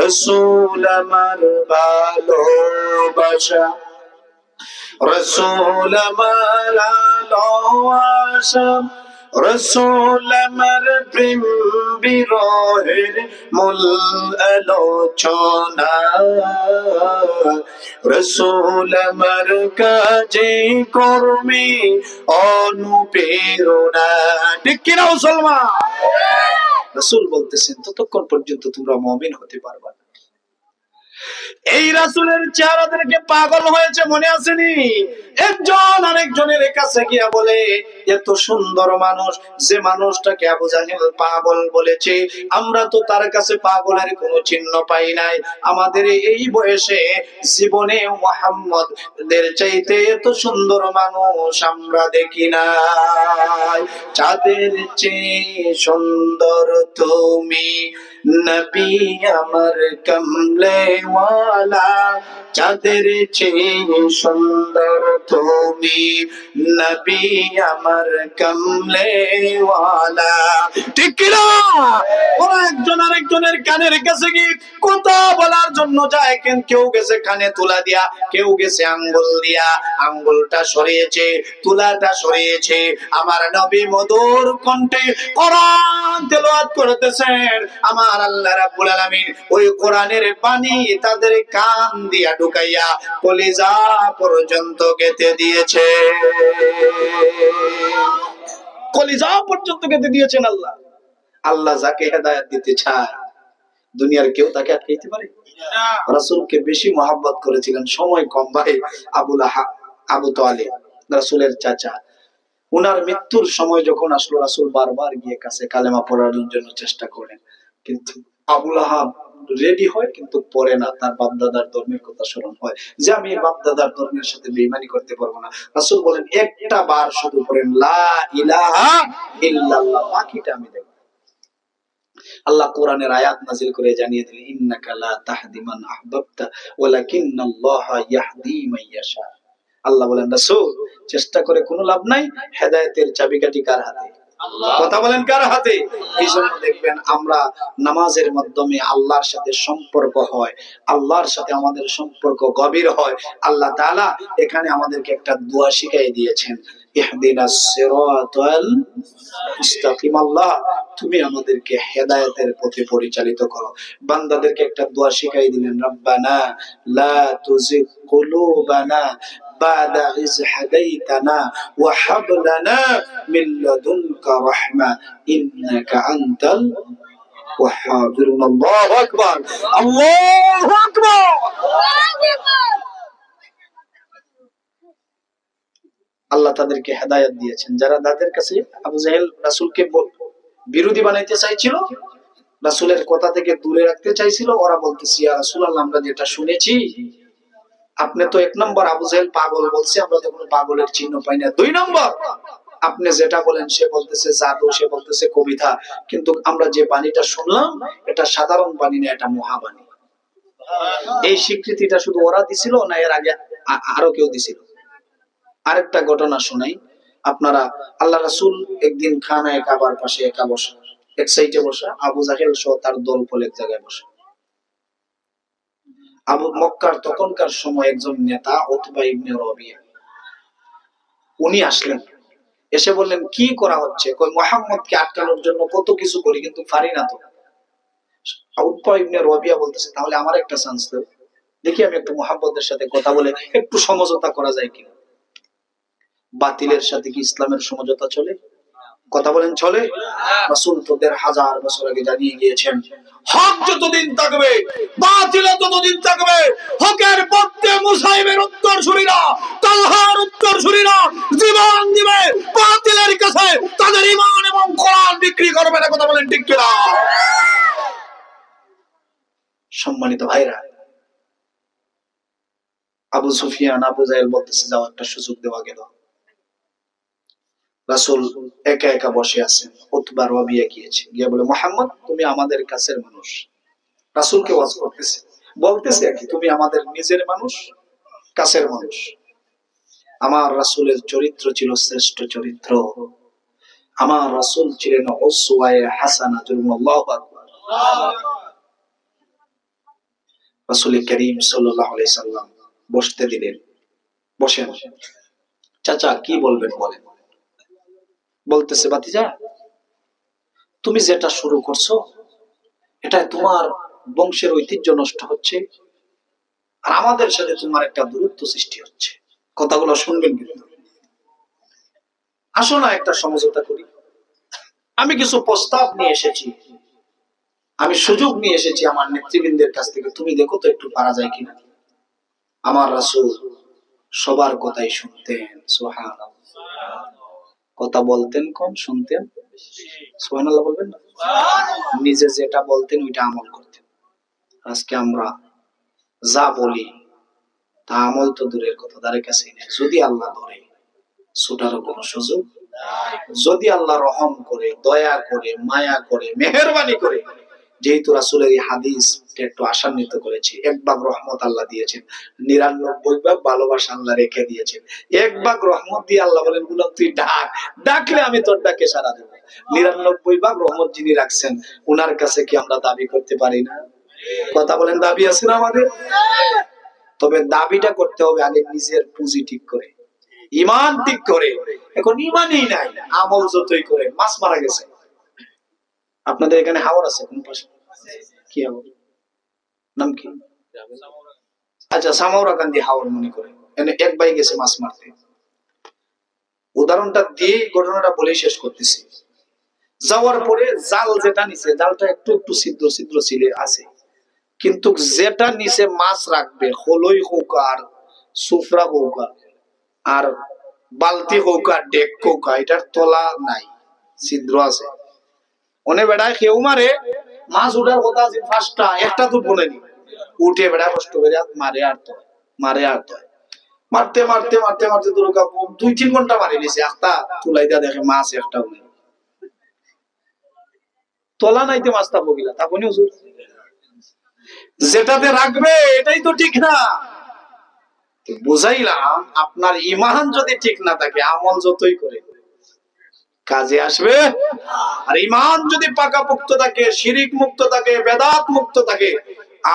রাসূল আমার ভালোবাসা, রাসূল আমার ভালোবাসা, রাসূল আমার প্রেম বিরহের মূল আলোচনা, রাসূল আমার কাজে কর্মে অনুপ্রেরণা। ঠিক কি না মুসলমান? রাসূল বলতেছেন, ততক্ষণ পর্যন্ত তোমরা মুমিন হতে পারবে না। এই রাসূলের চেহারা দেখে পাগল হয়েছে, মনে আসেনি? একজন আরেকজনের কাছে গিয়া বলে, এত সুন্দর মানুষ, যে মানুষটাকে আবু জাহেল পাগল বলেছে, আমরা তো তার কাছে পাগলের কোনো চিহ্ন পাই নাই। আমাদের এই বয়সে জীবনে মুহাম্মদের চাইতে এত সুন্দর মানুষ আমরা দেখি নাই। চাঁদের চেয়ে সুন্দর তুমি, নবী আমার কমলে ওয়ালা, চাঁদের চেয়ে সুন্দর তুমি, নবী আমার কমলে ওয়ালা। ঠিক কি না? ওরা একজন আরেকজনের কানের কাছে গিয়ে কথা বলার জন্য যায়, কিন্তু কেউ গেছে কানে তুলা দিয়া, কেউ গেছে আঙ্গুল দিয়া, আঙ্গুলটা সরিয়েছে, তুলাটা সরিয়েছে। আমার নবী মধুর কণ্ঠে কোরআন তেলাওয়াত করতেছেন। আমার আল্লাহ রাব্বুল আলামিন ওই কোরআনের পানি তাদের কান দিয়া ঢুকাইয়া কলিজা পর্যন্ত গেঁথে দিয়েছে, কলিজা পর্যন্ত গেঁথে দিয়েছেন আল্লাহ। আল্লাহ যাকে হেদায়েত দিতে চায় দুনিয়ার কেউ তাকে আটকাইতে পারে না। রাসূলকে বেশি মহব্বত করেছিলেন, সময় কম ভাই আবু তালিব রাসূলের চাচা। উনার মৃত্যুর সময় যখন আসলো, রাসূল বারবার গিয়ে কাছে কালেমা পড়ার জন্য চেষ্টা করেন, কিন্তু আবু লাহাব রেডি হয় কিন্তু পড়ে না। তার বাপদাদার ধর্মের কথা স্মরণ হয় যে আমি বাপদাদার ধর্মের সাথে বেঈমানি করতে পারবো না। রাসূল বলেন একটা বার শুধু পড়েন লা ইলাহা ইল্লাল্লাহ, বাকিটা আমি দেখব। আল্লাহ কোরআনের আয়াত নাযিল করে জানিয়ে দিলেন ইন্নাকা লা তাহদি মান আহবাবতা ওয়ালাকিন্নাল্লাহা ইয়াহদি মান ইয়াশা। আল্লাহ বলেন রাসূল চেষ্টা করে কোনো লাভ নাই, হেদায়েতের চাবিকাঠি কার হাতে? আল্লাহ। কথা বলেন কার হাতে? এইজন্য দেখবেন আমরা নামাজের মাধ্যমে আল্লাহর সাথে সম্পর্ক হয়, আল্লাহর সাথে আমাদের সম্পর্ক গভীর হয়। আল্লাহ তাআলা এখানে আমাদেরকে একটা দোয়া শিখিয়ে দিয়েছেন, ইহদিনাস সিরাতাল মুস্তাকিম। আল্লাহ তুমি আমাদেরকে হেদায়েতের পথে পরিচালিত করো। বান্দাদেরকে একটা দোয়া শিখিয়ে দিলেন, রব্বানা লা তুজিগ কুলুবানা বা'দা ইয হাদাইতানা ওয়া হাব লানা মিন লাদুনকা রাহমা ইন্নাকা আনতাল ওয়াহ্হাব। আল্লাহু আকবার, আল্লাহু আকবার। আল্লাহ তাদেরকে হেদায়েত দিয়েছেন। যারা তাদের কাছে আবু জাহেল রাসূলকে বিরোধী বানাইতে চাইছিল, রাসূলের কথা থেকে দূরে রাখতে চাইছিল, ওরা বলতেছে ইয়া রাসূলুল্লাহ আমরা যেটা শুনেছি আপনি তো এক নম্বর আবু জাহেল পাগল বলছে, আমরা তো কোনো পাগলের চিহ্ন পাই না। দুই নম্বর আপনি যেটা বলেন সে বলতেছে জাদু, সে বলতেছে কবিতা, কিন্তু আমরা যে বাণীটা শুনলাম এটা সাধারণ বাণী না, এটা মহাবাণী। এই স্বীকৃতিটা শুধু ওরা দিছিল না এর আগে আরো কেউ দিছিল? আরেকটা ঘটনা শোনাই আপনারা। আল্লাহ রাসূল একদিন খানায়ে কাবার পাশে একা বসা, এক সাইডে বসা, আবু জাহেল সহ তার দল ফল এক জায়গায় বসা। আবু মক্কার তখনকার সময় একজন নেতা উতবা ইবনে রবিয়া, উনি আসলেন, এসে বললেন কি করা হচ্ছে? কই মুহাম্মদকে আটকানোর জন্য কত কিছু করি কিন্তু পারি না তো। উতবা ইবনে রবিয়া বলতেছে তাহলে আমার একটা চান্স দাও, দেখি আমি একটু মুহাম্মদের সাথে কথা বলে একটু সমঝোতা করা যায় কিনা। বাতিলের সাথে কি ইসলামের সমঝোতা চলে? কথা বলেন চলে? রাসূল তো ১৫০০ বছর আগে জানিয়ে গিয়েছেন হক যতদিন থাকবে বাতিল ততদিন থাকবে। হকের পক্ষে মুসাইবের উত্তরসূরিরা, তালহার উত্তরসূরিরা জীবন দিবে, বাতিলের কাছে তাদের ঈমান এবং কোরআন বিক্রি করবে না। কথা বলেন ঠিক কিনা? সম্মানিত ভাইরা, আবু সুফিয়ান আবু জাহেল বলতেছে যাও একটা সুযোগ দেওয়া গেল। রাসূল একা একা বসে আছেন, উতবা রবিয়া গিয়েছে, গিয়ে বলে মুহাম্মদ তুমি আমাদের কাছের মানুষ। রাসূলকে ওয়াজ করতেছে, বলতেছে কি তুমি আমাদের নিজের মানুষ, কাছের মানুষ। আমার রাসূলের চরিত্র ছিল শ্রেষ্ঠ চরিত্র, আমার রাসূল ছিলেন উসওয়ায়ে হাসানাতুল। আল্লাহু আকবার। রাসূল করিম সাল্লাল্লাহু আলাইহি সাল্লাম বসতে দিলেন, বসেন। চাচা কি বলবেন বলেন। বলতেছে ভাতিজা তুমি যেটা শুরু করছো এটা তোমার বংশের ঐতিহ্য নষ্ট হচ্ছে, আর আমাদের সাথে তোমার একটা দূরত্ব সৃষ্টি হচ্ছে। কথাগুলো শুনবেন কিন্তু। আসো না একটা সমঝোতা করি। আমি কিছু প্রস্তাব নিয়ে এসেছি, আমি সুযোগ নিয়ে এসেছি আমার নেতৃবৃন্দের কাছ থেকে, তুমি দেখো তো একটু পারা যায় কিনা। আমার রাসূল সবার কথাই শুনতেন, সুবহানাল্লাহ। কথা বলতেন কম, শুনতেন সুবহানাল্লাহ বলবেন না? নিজে যেটা বলতেন ওইটা আমল করতেন। আজকে আমরা যা বলি তা আমল তো দূরের কথা, তার কাছে নেই। যদি আল্লাহ ধরে ছুটারও কোনো সুযোগ, যদি আল্লাহ রহম করে, দয়া করে, মায়া করে, মেহেরবানি করে যেহেতু রাসূলের এই হাদিস একটু আশান্বিত করেছে, এক ভাগ রহমত আল্লাহ দিয়েছেন, 99 ভাগ ভালোবাসা আল্লাহ রেখে দিয়েছেন। এক ভাগ রহমত দিয়ে আল্লাহ বলেন গুলাম তুই ডাক, ডাকলে আমি তোর ডাকে সাড়া দেব। 99 ভাগ রহমত যিনি রাখছেন উনার কাছে কি আমরা দাবি করতে পারি না? কথা বলেন, দাবি আছে না আমাদের? তবে দাবিটা করতে হবে আগে নিজের পুঁজি ঠিক করে, ঈমান ঠিক করে। এখন ঈমানই নাই, আমল যতই করে। মাছ মারা গেছে, আপনাদের এখানে হাওর আছে কোন পাশে? কি হাওর, নাম কি? আচ্ছা, সামাউরা গান্ধী হাওর মনে করে। এনে এক ভাই গেছে মাছ মারতে। উদাহরণটা দিয়ে ঘটনাটা বলেই শেষ করতেছি। যাওয়ার পরে জাল যেটা নিচে, জালটা একটু একটু ছিদ্র ছিদ্র ছিলে আছে, কিন্তু যেটা নিচে মাছ রাখবে, হলই হোক আর সুফরা হোক আর বালতি হোক আর ডেক হোক, এটার তলা নাই, ছিদ্র আছে। অনে বেড়ায় কেউ মারে, মাছ উঠার কথা আছে পাঁচটা, একটা তো বলেনি, উঠে বেড়ায় কষ্ট করে মারে আর তো মারে আর তো মারতে মারতে মারতে মারতে দুর্গা 2-3 ঘন্টা মারি নিছে। একটা তুলাই দিয়া দেখে মাছ একটাও নেই, তলা নাইতে মাছটা বগিলা তখনই হুজুর যেটাতে রাখবে এটাই তো ঠিক না। বুঝাইলাম আপনার ঈমান যদি ঠিক না থাকে আমল যতই করে কাজে আসবে। আর ঈমান যদি পাকাপোক্ত থাকে, শিরিক মুক্ত থাকে, বেদাত মুক্ত থাকে,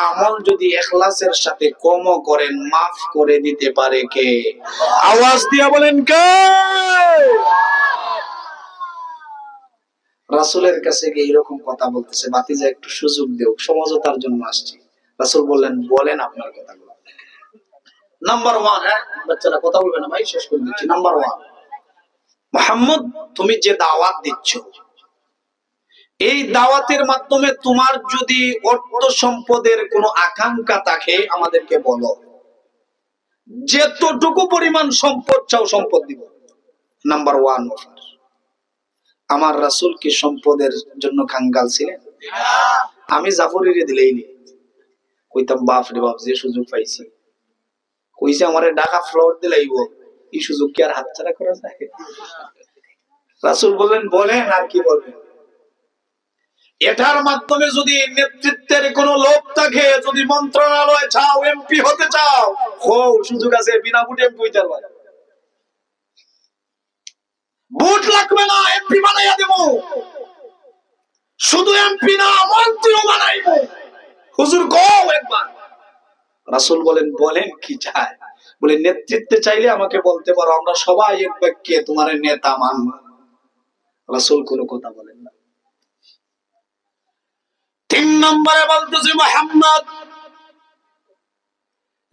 আমল যদি ইখলাসের সাথে কমও করেন মাফ করে দিতে পারে কে? আওয়াজ দিয়া বলেন কে? রাসূলের কাছে গিয়ে এরকম কথা বলতেছে, ভাতিজা একটু সুযোগ দেও, সমঝোতার জন্য আসছি। রাসূল বললেন, বলেন আপনার কথাগুলো। নাম্বার 1, হ্যাঁ বাচ্চারা কথা বলবে না ভাই, শেষ করে দিচ্ছি। নাম্বার 1, মুহাম্মদ তুমি যে দাওয়াত দিচ্ছ, এই দাওয়াতের মাধ্যমে তোমার যদি অর্থ সম্পদের কোনো আকাঙ্ক্ষা থাকে আমাদেরকে বলো, যতটুকু পরিমাণ সম্পদ চাও সম্পদ দিব। Number 1 offer. আমার রাসূল কি সম্পদের জন্য কাঙ্গাল ছিলেন? আমি জাফরিরে দিলেই নি, কইতাম বাপ রে বাপ যে সুযোগ পাইছি, কইছে আমারে ঢাকা ফ্লোর দিলাইব, এই সুযোগ কি আর হাতছাড়া করা যায়? রাসূল বললেন, বলেন আর কি বলবেন। এটার মাধ্যমে যদি নেতৃত্বের কোনো লোভ থাকে, যদি মন্ত্রণালয় চাও, এমপি হতে চাও, সুযোগ আছে, বিনা ভোটে এমপি হইতে পারবে। ভোট লাগবে না, এমপি বানাইয়া দেব। শুধু এমপি না, মন্ত্রীও বানাইব। হুজুর কও একবার। রাসূল বলেন, বলেন কি চাই? বলে নেতৃত্বে চাইলে আমাকে বলতে পারো, আমরা সবাই এক বাক্যে তোমার নেতা মানব। রাসূল কোনো কথা বলেন না। 3 নম্বরে বলতেছে, মুহাম্মদ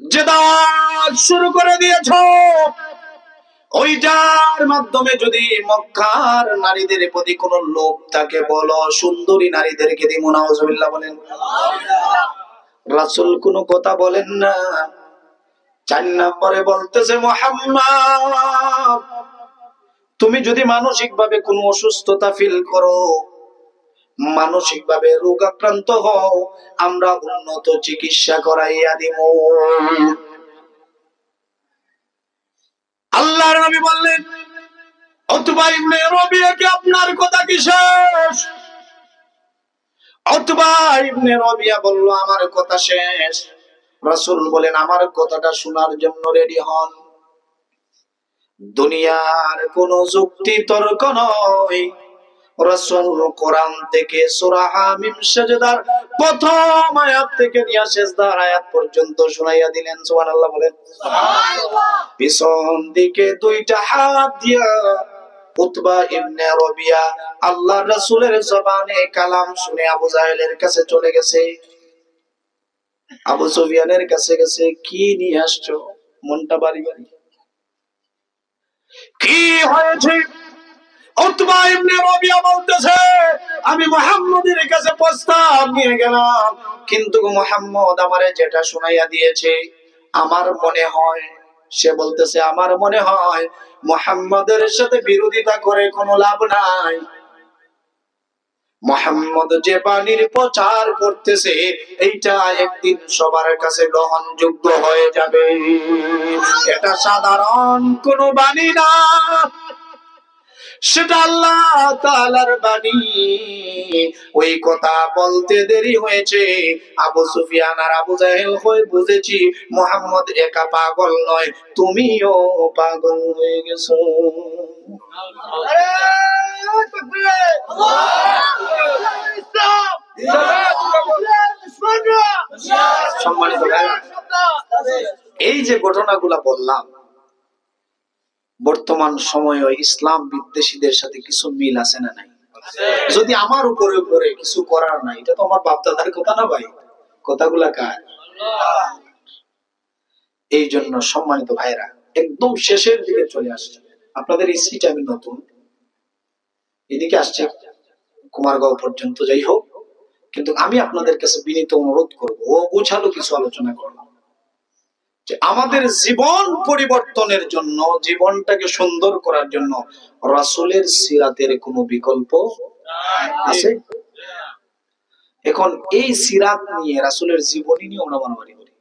যে দাওয়াত শুরু করে দিয়েছো, ওইটার মাধ্যমে যদি মক্কার নারীদের প্রতি কোনো লোভ থাকে বলো, সুন্দরী নারীদেরকে দিব। নাউজুবিল্লাহ বলেন। রাসূল কোনো কথা বলেন না। 4 নম্বরে বলতেছে, মুহাম্মদ তুমি যদি মানসিক ভাবে কোনো অসুস্থতা ফিল করো, মানসিক ভাবে রোগাক্রান্ত হও, আমরা উন্নত চিকিৎসা করাইয়া দিব। আল্লাহর নবী বললেন, উতবা ইবনে রবিয়া কি আপনার কথা কি শেষ? উতবা ইবনে রবিয়া বলল, আমার কথা শেষ। রাসূল বলেন, আমার কথাটা শোনার জন্য রেডি হন। দুনিয়ার কোন যুক্তি তর্ক নয়, রাসূল কোরআন থেকে সূরা হামিম সিজদার প্রথম আয়াত থেকে নিয়ে সিজদার আয়াত পর্যন্ত শোনাইয়া দিলেন। সুবহানাল্লাহ বলেন। সুবহানাল্লাহ। পিছন দিকে 2টা হাত দিয়া উতবা ইবনে রবিয়া আল্লাহর রাসূলের জবানে কালাম শুনে আবু জাহেলের কাছে চলে গেছে, আবু সুফিয়ানের কাছে গেছে। কি নিয়ে আসছো? মনটা বাড়ি বাড়ি। কি হয়েছে? উতবা ইবনে রবিয়া বলতেছে, আমি মুহাম্মদের কাছে প্রস্তাব নিয়ে গেলাম, কিন্তু মুহাম্মদ আমারে যেটা শুনাইয়া দিয়েছে আমার মনে হয়, সে বলতেছে আমার মনে হয় মুহাম্মদের সাথে বিরোধিতা করে কোনো লাভ নাই। মুহাম্মদ যে বাণীর প্রচার করতেছে এইটা একদিন সবার কাছে গ্রহণযোগ্য হয়ে যাবে। এটা সাধারণ কোনো বাণী না, সেটা আল্লাহ তাআলার বাণী। ওই কথা বলতে দেরি হয়েছে, আবু সুফিয়ান আর আবু জাহেল হয়ে বুঝেছি মুহাম্মদ একা পাগল নয়, তুমিও পাগল হয়ে গেছো। সম্মানিত ভাইরা, এই যে ঘটনাগুলা বললাম, বর্তমান সময়ে ইসলাম বিদ্বেষীদের সাথে কিছু মিল আছে না নাই? যদি আমার উপরে উপরে কিছু করার নাই, এটা তো আমার বাপ দাদার কথা না ভাই, কথাগুলা কার? এই জন্য সম্মানিত ভাইরা, একদম শেষের দিকে চলে আসছে। আপনাদের এই সিট আমি নতুন, এদিকে আসছে কুমারগাঁও পর্যন্ত, যাই হোক, কিন্তু আমি আপনাদের কাছে বিনীত অনুরোধ করবো, ও গোছালো কিছু আলোচনা করলাম, যে আমাদের জীবন পরিবর্তনের জন্য, জীবনটাকে সুন্দর করার জন্য রাসূলের সিরাতের কোনো বিকল্প আছে? এখন এই সিরাত নিয়ে, রাসূলের জীবনী নিয়ে ওরা মারামারি করে,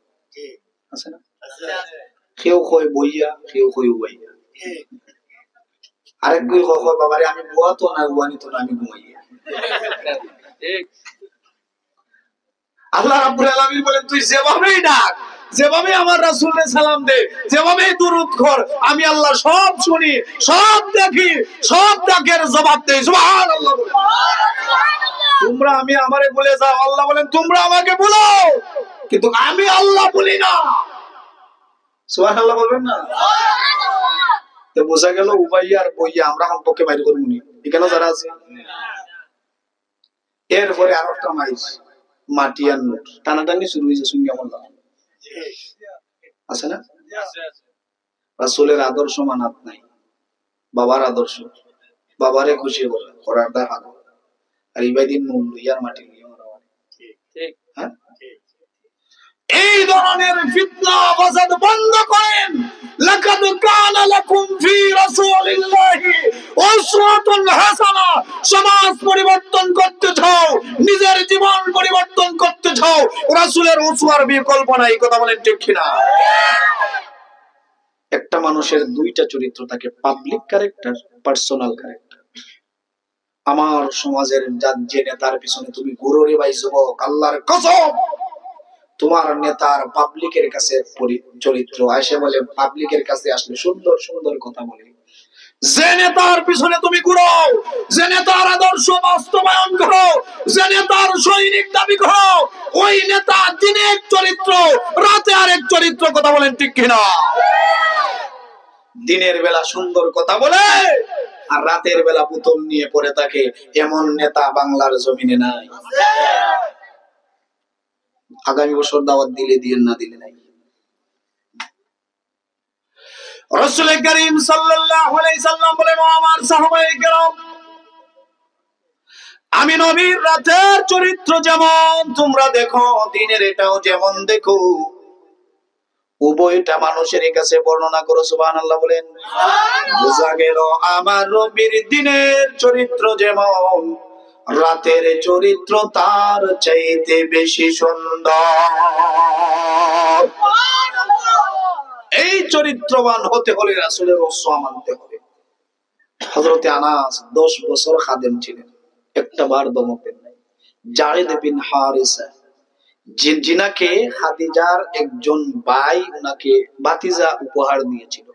আছে না? কেউ কয় বইয়া, কেউ কয় উবাইয়া, আরেক কেউ কয় বাবারে আমি বুয়া তো না, উবানি তো না, আমি ঘুমাইয়া। আল্লাহ রাব্বুল আলামিন বলেন, তুই যেভাবেই ডাক, যেভাবে আমার রাসূলকে সালাম দে, যেভাবে দুরূদ কর, আমি আল্লাহ সব শুনি, সব দেখি, সব ডাকের জবাব দেই। সুবহানাল্লাহ। তোমরা আমি আমারে বলে যাও, আল্লাহ বলেন তোমরা আমাকে বলো, কিন্তু আমি আল্লাহ বলি না। সুবহানাল্লাহ বলবেন না? তো বোঝা গেল উবাইয়া আর বইয়া আমরা সম্পর্কে বাইরে করব নি, এখানে যারা আছে। এরপরে আরেকটা মাইস মাটিয়ান নোট টানাটানি শুরু হয়েছে, শুনি আমার আছে না? রাসূলের আদর্শ মানাত নাই, বাবার আদর্শ, বাবারে খুশি করার দেখা, আর ইবাদিন নুন লইয়ার মাটি লইয়া মারামারি। ঠিক, হ্যাঁ? এই ধরনের ফিতনা ফাসাদ বন্ধ করেন। লাকাদ কানা লাকুম ফি রাসূলিল্লাহি উসওয়াতুন হাসানা। সমাজ পরিবর্তন করতে চাও, নিজের জীবন পরিবর্তন করতে চাও, রাসূলের উসওয়ার বিকল্প নাই। কথা বলেন ঠিক কিনা? একটা মানুষের দুইটা চরিত্র থাকে, পাবলিক ক্যারেক্টার, পার্সোনাল ক্যারেক্টার। আমার সমাজের যে নেতার পিছনে তুমি ঘুরো রে ভাই যুবক, আল্লাহর কসম, তোমার নেতার পাবলিকের কাছে চরিত্র আসে বলে, পাবলিকের কাছে আসলে সুন্দর সুন্দর কথা বলে। যে নেতার পিছনে তুমি ঘুরো, যে নেতার আদর্শ বাস্তবায়ন করো, যে নেতার সৈনিক দাবি করো, ওই নেতা দিনে এক চরিত্র, রাতে আরেক চরিত্র। কথা বলেন ঠিক কিনা? দিনের বেলা সুন্দর কথা বলে আর রাতের বেলা বোতল নিয়ে পড়ে থাকে, এমন নেতা বাংলার জমিনে নাই। আগামী বছর দাওয়াত দিলে দিয়েন, না দিলে নাই। রাসূল করিম সাল্লাল্লাহু আলাইহি সাল্লাম বলেন, ও আমার সাহাবায়ে কেরাম, আমি নবীর রাতের চরিত্র যেমন তোমরা দেখো, দিনের এটাও যেমন দেখো, উভয়টা মানুষের কাছে বর্ণনা করো। সুবহানাল্লাহ বলেন। বোঝা গেল আমার নবীর দিনের চরিত্র যেমন, রাতের চরিত্র তার চাইতে বেশি সুন্দর। এই চরিত্রবান হতে হলে রাসূলের ওসওয়া মানতে হবে। হযরতে আনাস 10 বছর খাদেম ছিলেন, একটা বার দমক দেন নাই। যায়েদ বিন হারিসা, যিনাকে খাদিজার একজন ভাই উনাকে ভাতিজা উপহার দিয়েছিল,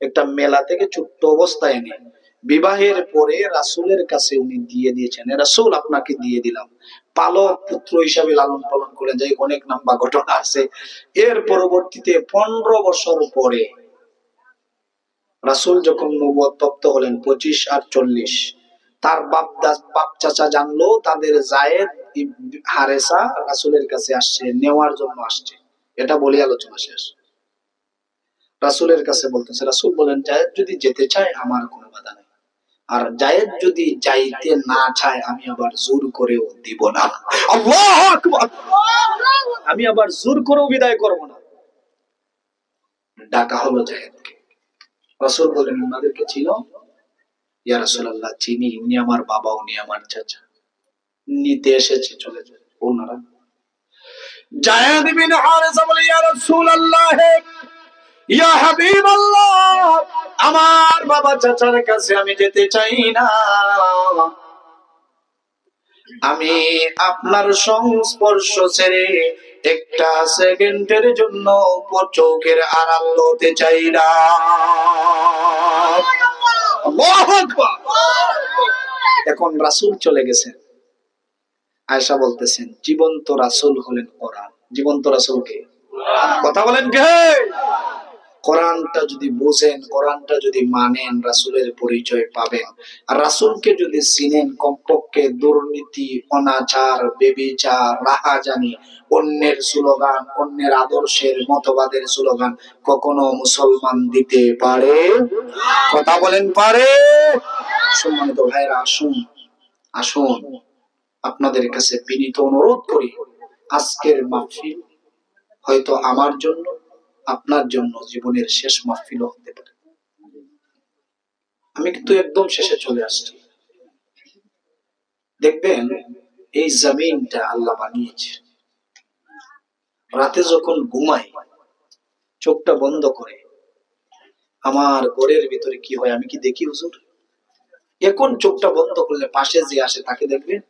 একটা মেলা থেকে ছোট্ট অবস্থায় এনে বিবাহের পরে রাসূলের কাছে উনি দিয়ে দিয়েছেন, রাসূল আপনাকে দিয়ে দিলাম, পালক পুত্র হিসাবে লালন পালন করে যাই। অনেক নাম্বা ঘটনা আছে। এর পরবর্তীতে 15 বছর পরে রাসূল যখন নবুয়ত প্রাপ্ত হলেন, 25 আর 40, তার বাপ চাচা জানলো তাদের যায়েদ হারেসা রাসূলের কাছে আসছে, নেওয়ার জন্য আসছে। এটা বলে আলোচনা শেষ। রাসূলের কাছে বলতেছে, রাসূল বলেন, যায়েদ যদি যেতে চায় আমার কোনো বাধা নেই, আর যায়েদ যদি যাইতে না চায় আমি আবার জোর করেও দিব না। আল্লাহু আকবার। আমি আবার জোর করেও বিদায় করব না। ডাকা হলো যায়েদকে। রাসূল বলেন, ওনাদেরকে চিনো? ইয়া রাসূলুল্লাহ, চিনি, উনি আমার বাবা, উনি আমার চাচা, নিতে এসেছে, চলে যায়। ওনারা যায়েদ বিন হারিসা বলে, ইয়া রাসূলুল্লাহ, ইয়া হাবিবাল্লাহ, আমার বাবা চাচার কাছে আমি যেতে চাই না। আমি আপনার সংস্পর্শ ছেড়ে একটা সেকেন্ডের জন্য চোখের আড়াল হতে চাই না। আল্লাহু আকবার। এখন রাসূল চলে গেছেন। আয়েশা বলতেছেন জীবন্ত রাসূল হলেন কোরআন। জীবন্ত রাসূল কে? কথা বলেন কে? কোরআনটা যদি বুঝেন, কোরআনটা যদি মানেন, রাসূলের পরিচয় পাবেন। আর রাসূলকে যদি চিনেন, কমপক্ষে দুর্নীতি, অনাচার, ব্যভিচার, রাহাজানি, অন্যের স্লোগান, অন্যের আদর্শের মতবাদের স্লোগান কখনো মুসলমান দিতে পারে? কথা বলেন পারে? সম্মানিত ভাইরা, আসুন আসুন আপনাদের কাছে বিনীত অনুরোধ করি, আজকের মাহফিল হয়তো আমার জন্য, আপনার জন্য জীবনের শেষ মাহফিল হতে পারে। আমি কিন্তু একদম শেষে চলে আসছি। দেখবেন এই জমিনটা আল্লাহ বানিয়েছে। রাতে যখন ঘুমাই, চোখটা বন্ধ করে আমার ঘরের ভিতরে কি হয় আমি কি দেখি হুজুর? এখন চোখটা বন্ধ করলে পাশে যে আসে তাকে দেখবেন।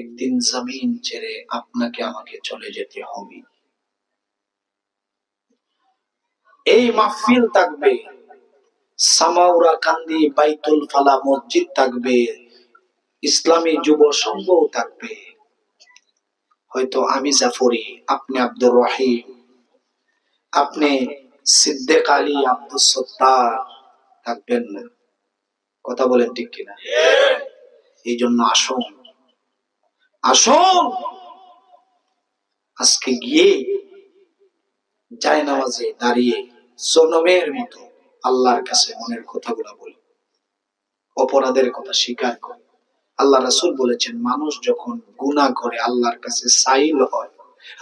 একদিন জমিন ছেড়ে আপনাকে আমাকে চলে যেতে হবে। এই মাহফিল থাকবে, সামাউরা কান্দি বাইতুল ফালা মসজিদ থাকবে, ইসলামী যুব সংঘ থাকবে। হয়তো আমি জাফরি, আপনি আব্দুর রহিম, আপনি সিদ্দিক আলী, আব্দুল সত্তার থাকবেন না। কথা বলেন ঠিক কিনা? এই জন্য আসুন আসুন আজকে গিয়ে জায়নামাজে দাঁড়িয়ে সনমের মতো আল্লাহর কাছে মনের কথাগুলো বলি, অপরাধের কথা স্বীকার করি। আল্লাহ রাসূল বলেছেন মানুষ যখন গুনাহ করে আল্লাহর কাছে সাইল হয়,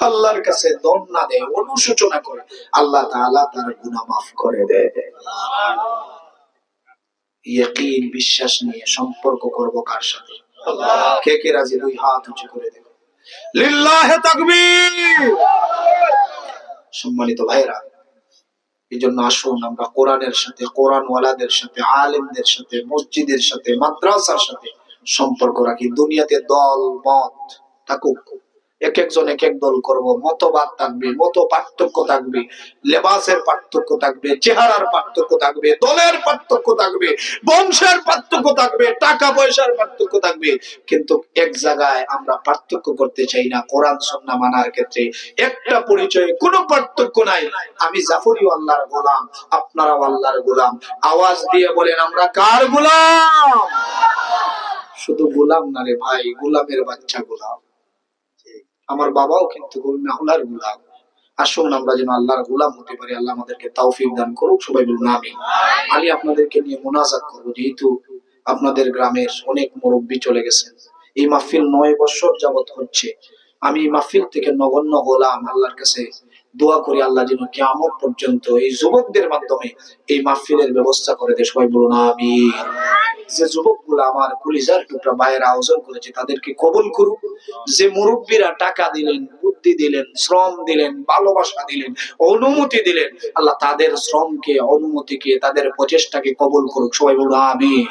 আল্লাহর কাছে দন্না দেয়, অনুশোচনা করে, আল্লাহ তাআলা তার গুনাহ মাফ করে দেয়। ইয়াকিন, বিশ্বাস নিয়ে সম্পর্ক করব কার সাথে? আল্লাহ। কে কে রাজি? দুই হাত উঁচু করে দেখো। লিল্লাহি তাকবীর। সম্মানিত ভাইরা, এই জন্য আসুন আমরা কোরআনের সাথে, কোরআন ওয়ালাদের সাথে, আলেমদের সাথে, মসজিদের সাথে, মাদ্রাসার সাথে সম্পর্ক রাখি। দুনিয়াতে দল মত থাকুক, এক একজন এক এক দল করব, মতবাদ থাকবে, মত পার্থক্য থাকবে, লেবাসের পার্থক্য থাকবে, চেহারার পার্থক্য থাকবে, দলের পার্থক্য থাকবে, বংশের পার্থক্য থাকবে, টাকা পয়সার পার্থক্য থাকবে, কিন্তু এক জায়গায় আমরা পার্থক্য করতে চাই না। কোরআন সুন্নাহ মানার ক্ষেত্রে একটা পরিচয়ে কোনো পার্থক্য নাই। আমি জাফরিও আল্লাহর গোলাম, আপনারাও আল্লাহর গোলাম। আওয়াজ দিয়ে বলেন আমরা কার গোলাম? শুধু গোলাম না রে ভাই, গোলামের বাচ্চা গোলাম। আমার বাবাও কিন্তু আল্লাহর গোলাম। আসুন আমরা যেন আল্লাহর গোলাম হতে পারি। আল্লাহ আমাদেরকে তৌফিক দান করুক। সবাই বলুন আমিন। আমি আপনাদেরকে নিয়ে মুনাজাত করব, যেহেতু আপনাদের গ্রামের অনেক মুরব্বী চলে গেছেন। এই মাহফিল 9 বছর যাবত হচ্ছে। আমি এই মাহফিল থেকে নগণ্য গোলাম। আল্লাহর কাছে দোয়া করি আল্লাহ যেন কিয়ামত পর্যন্ত এই যুবকদের মাধ্যমে এই মাহফিলের ব্যবস্থা করে দেয়। সবাই বলুন আমিন। যে যুবকগুলো আমার কলিজার টুকরা ভাইয়েরা আয়োজন করেছে তাদেরকে কবুল করুক। যে মুরব্বীরা টাকা দিলেন, বুদ্ধি দিলেন, শ্রম দিলেন, ভালোবাসা দিলেন, অনুমতি দিলেন, আল্লাহ তাদের শ্রমকে, অনুমতিকে, তাদের প্রচেষ্টাকে কবুল করুক। সবাই বলুন আমিন।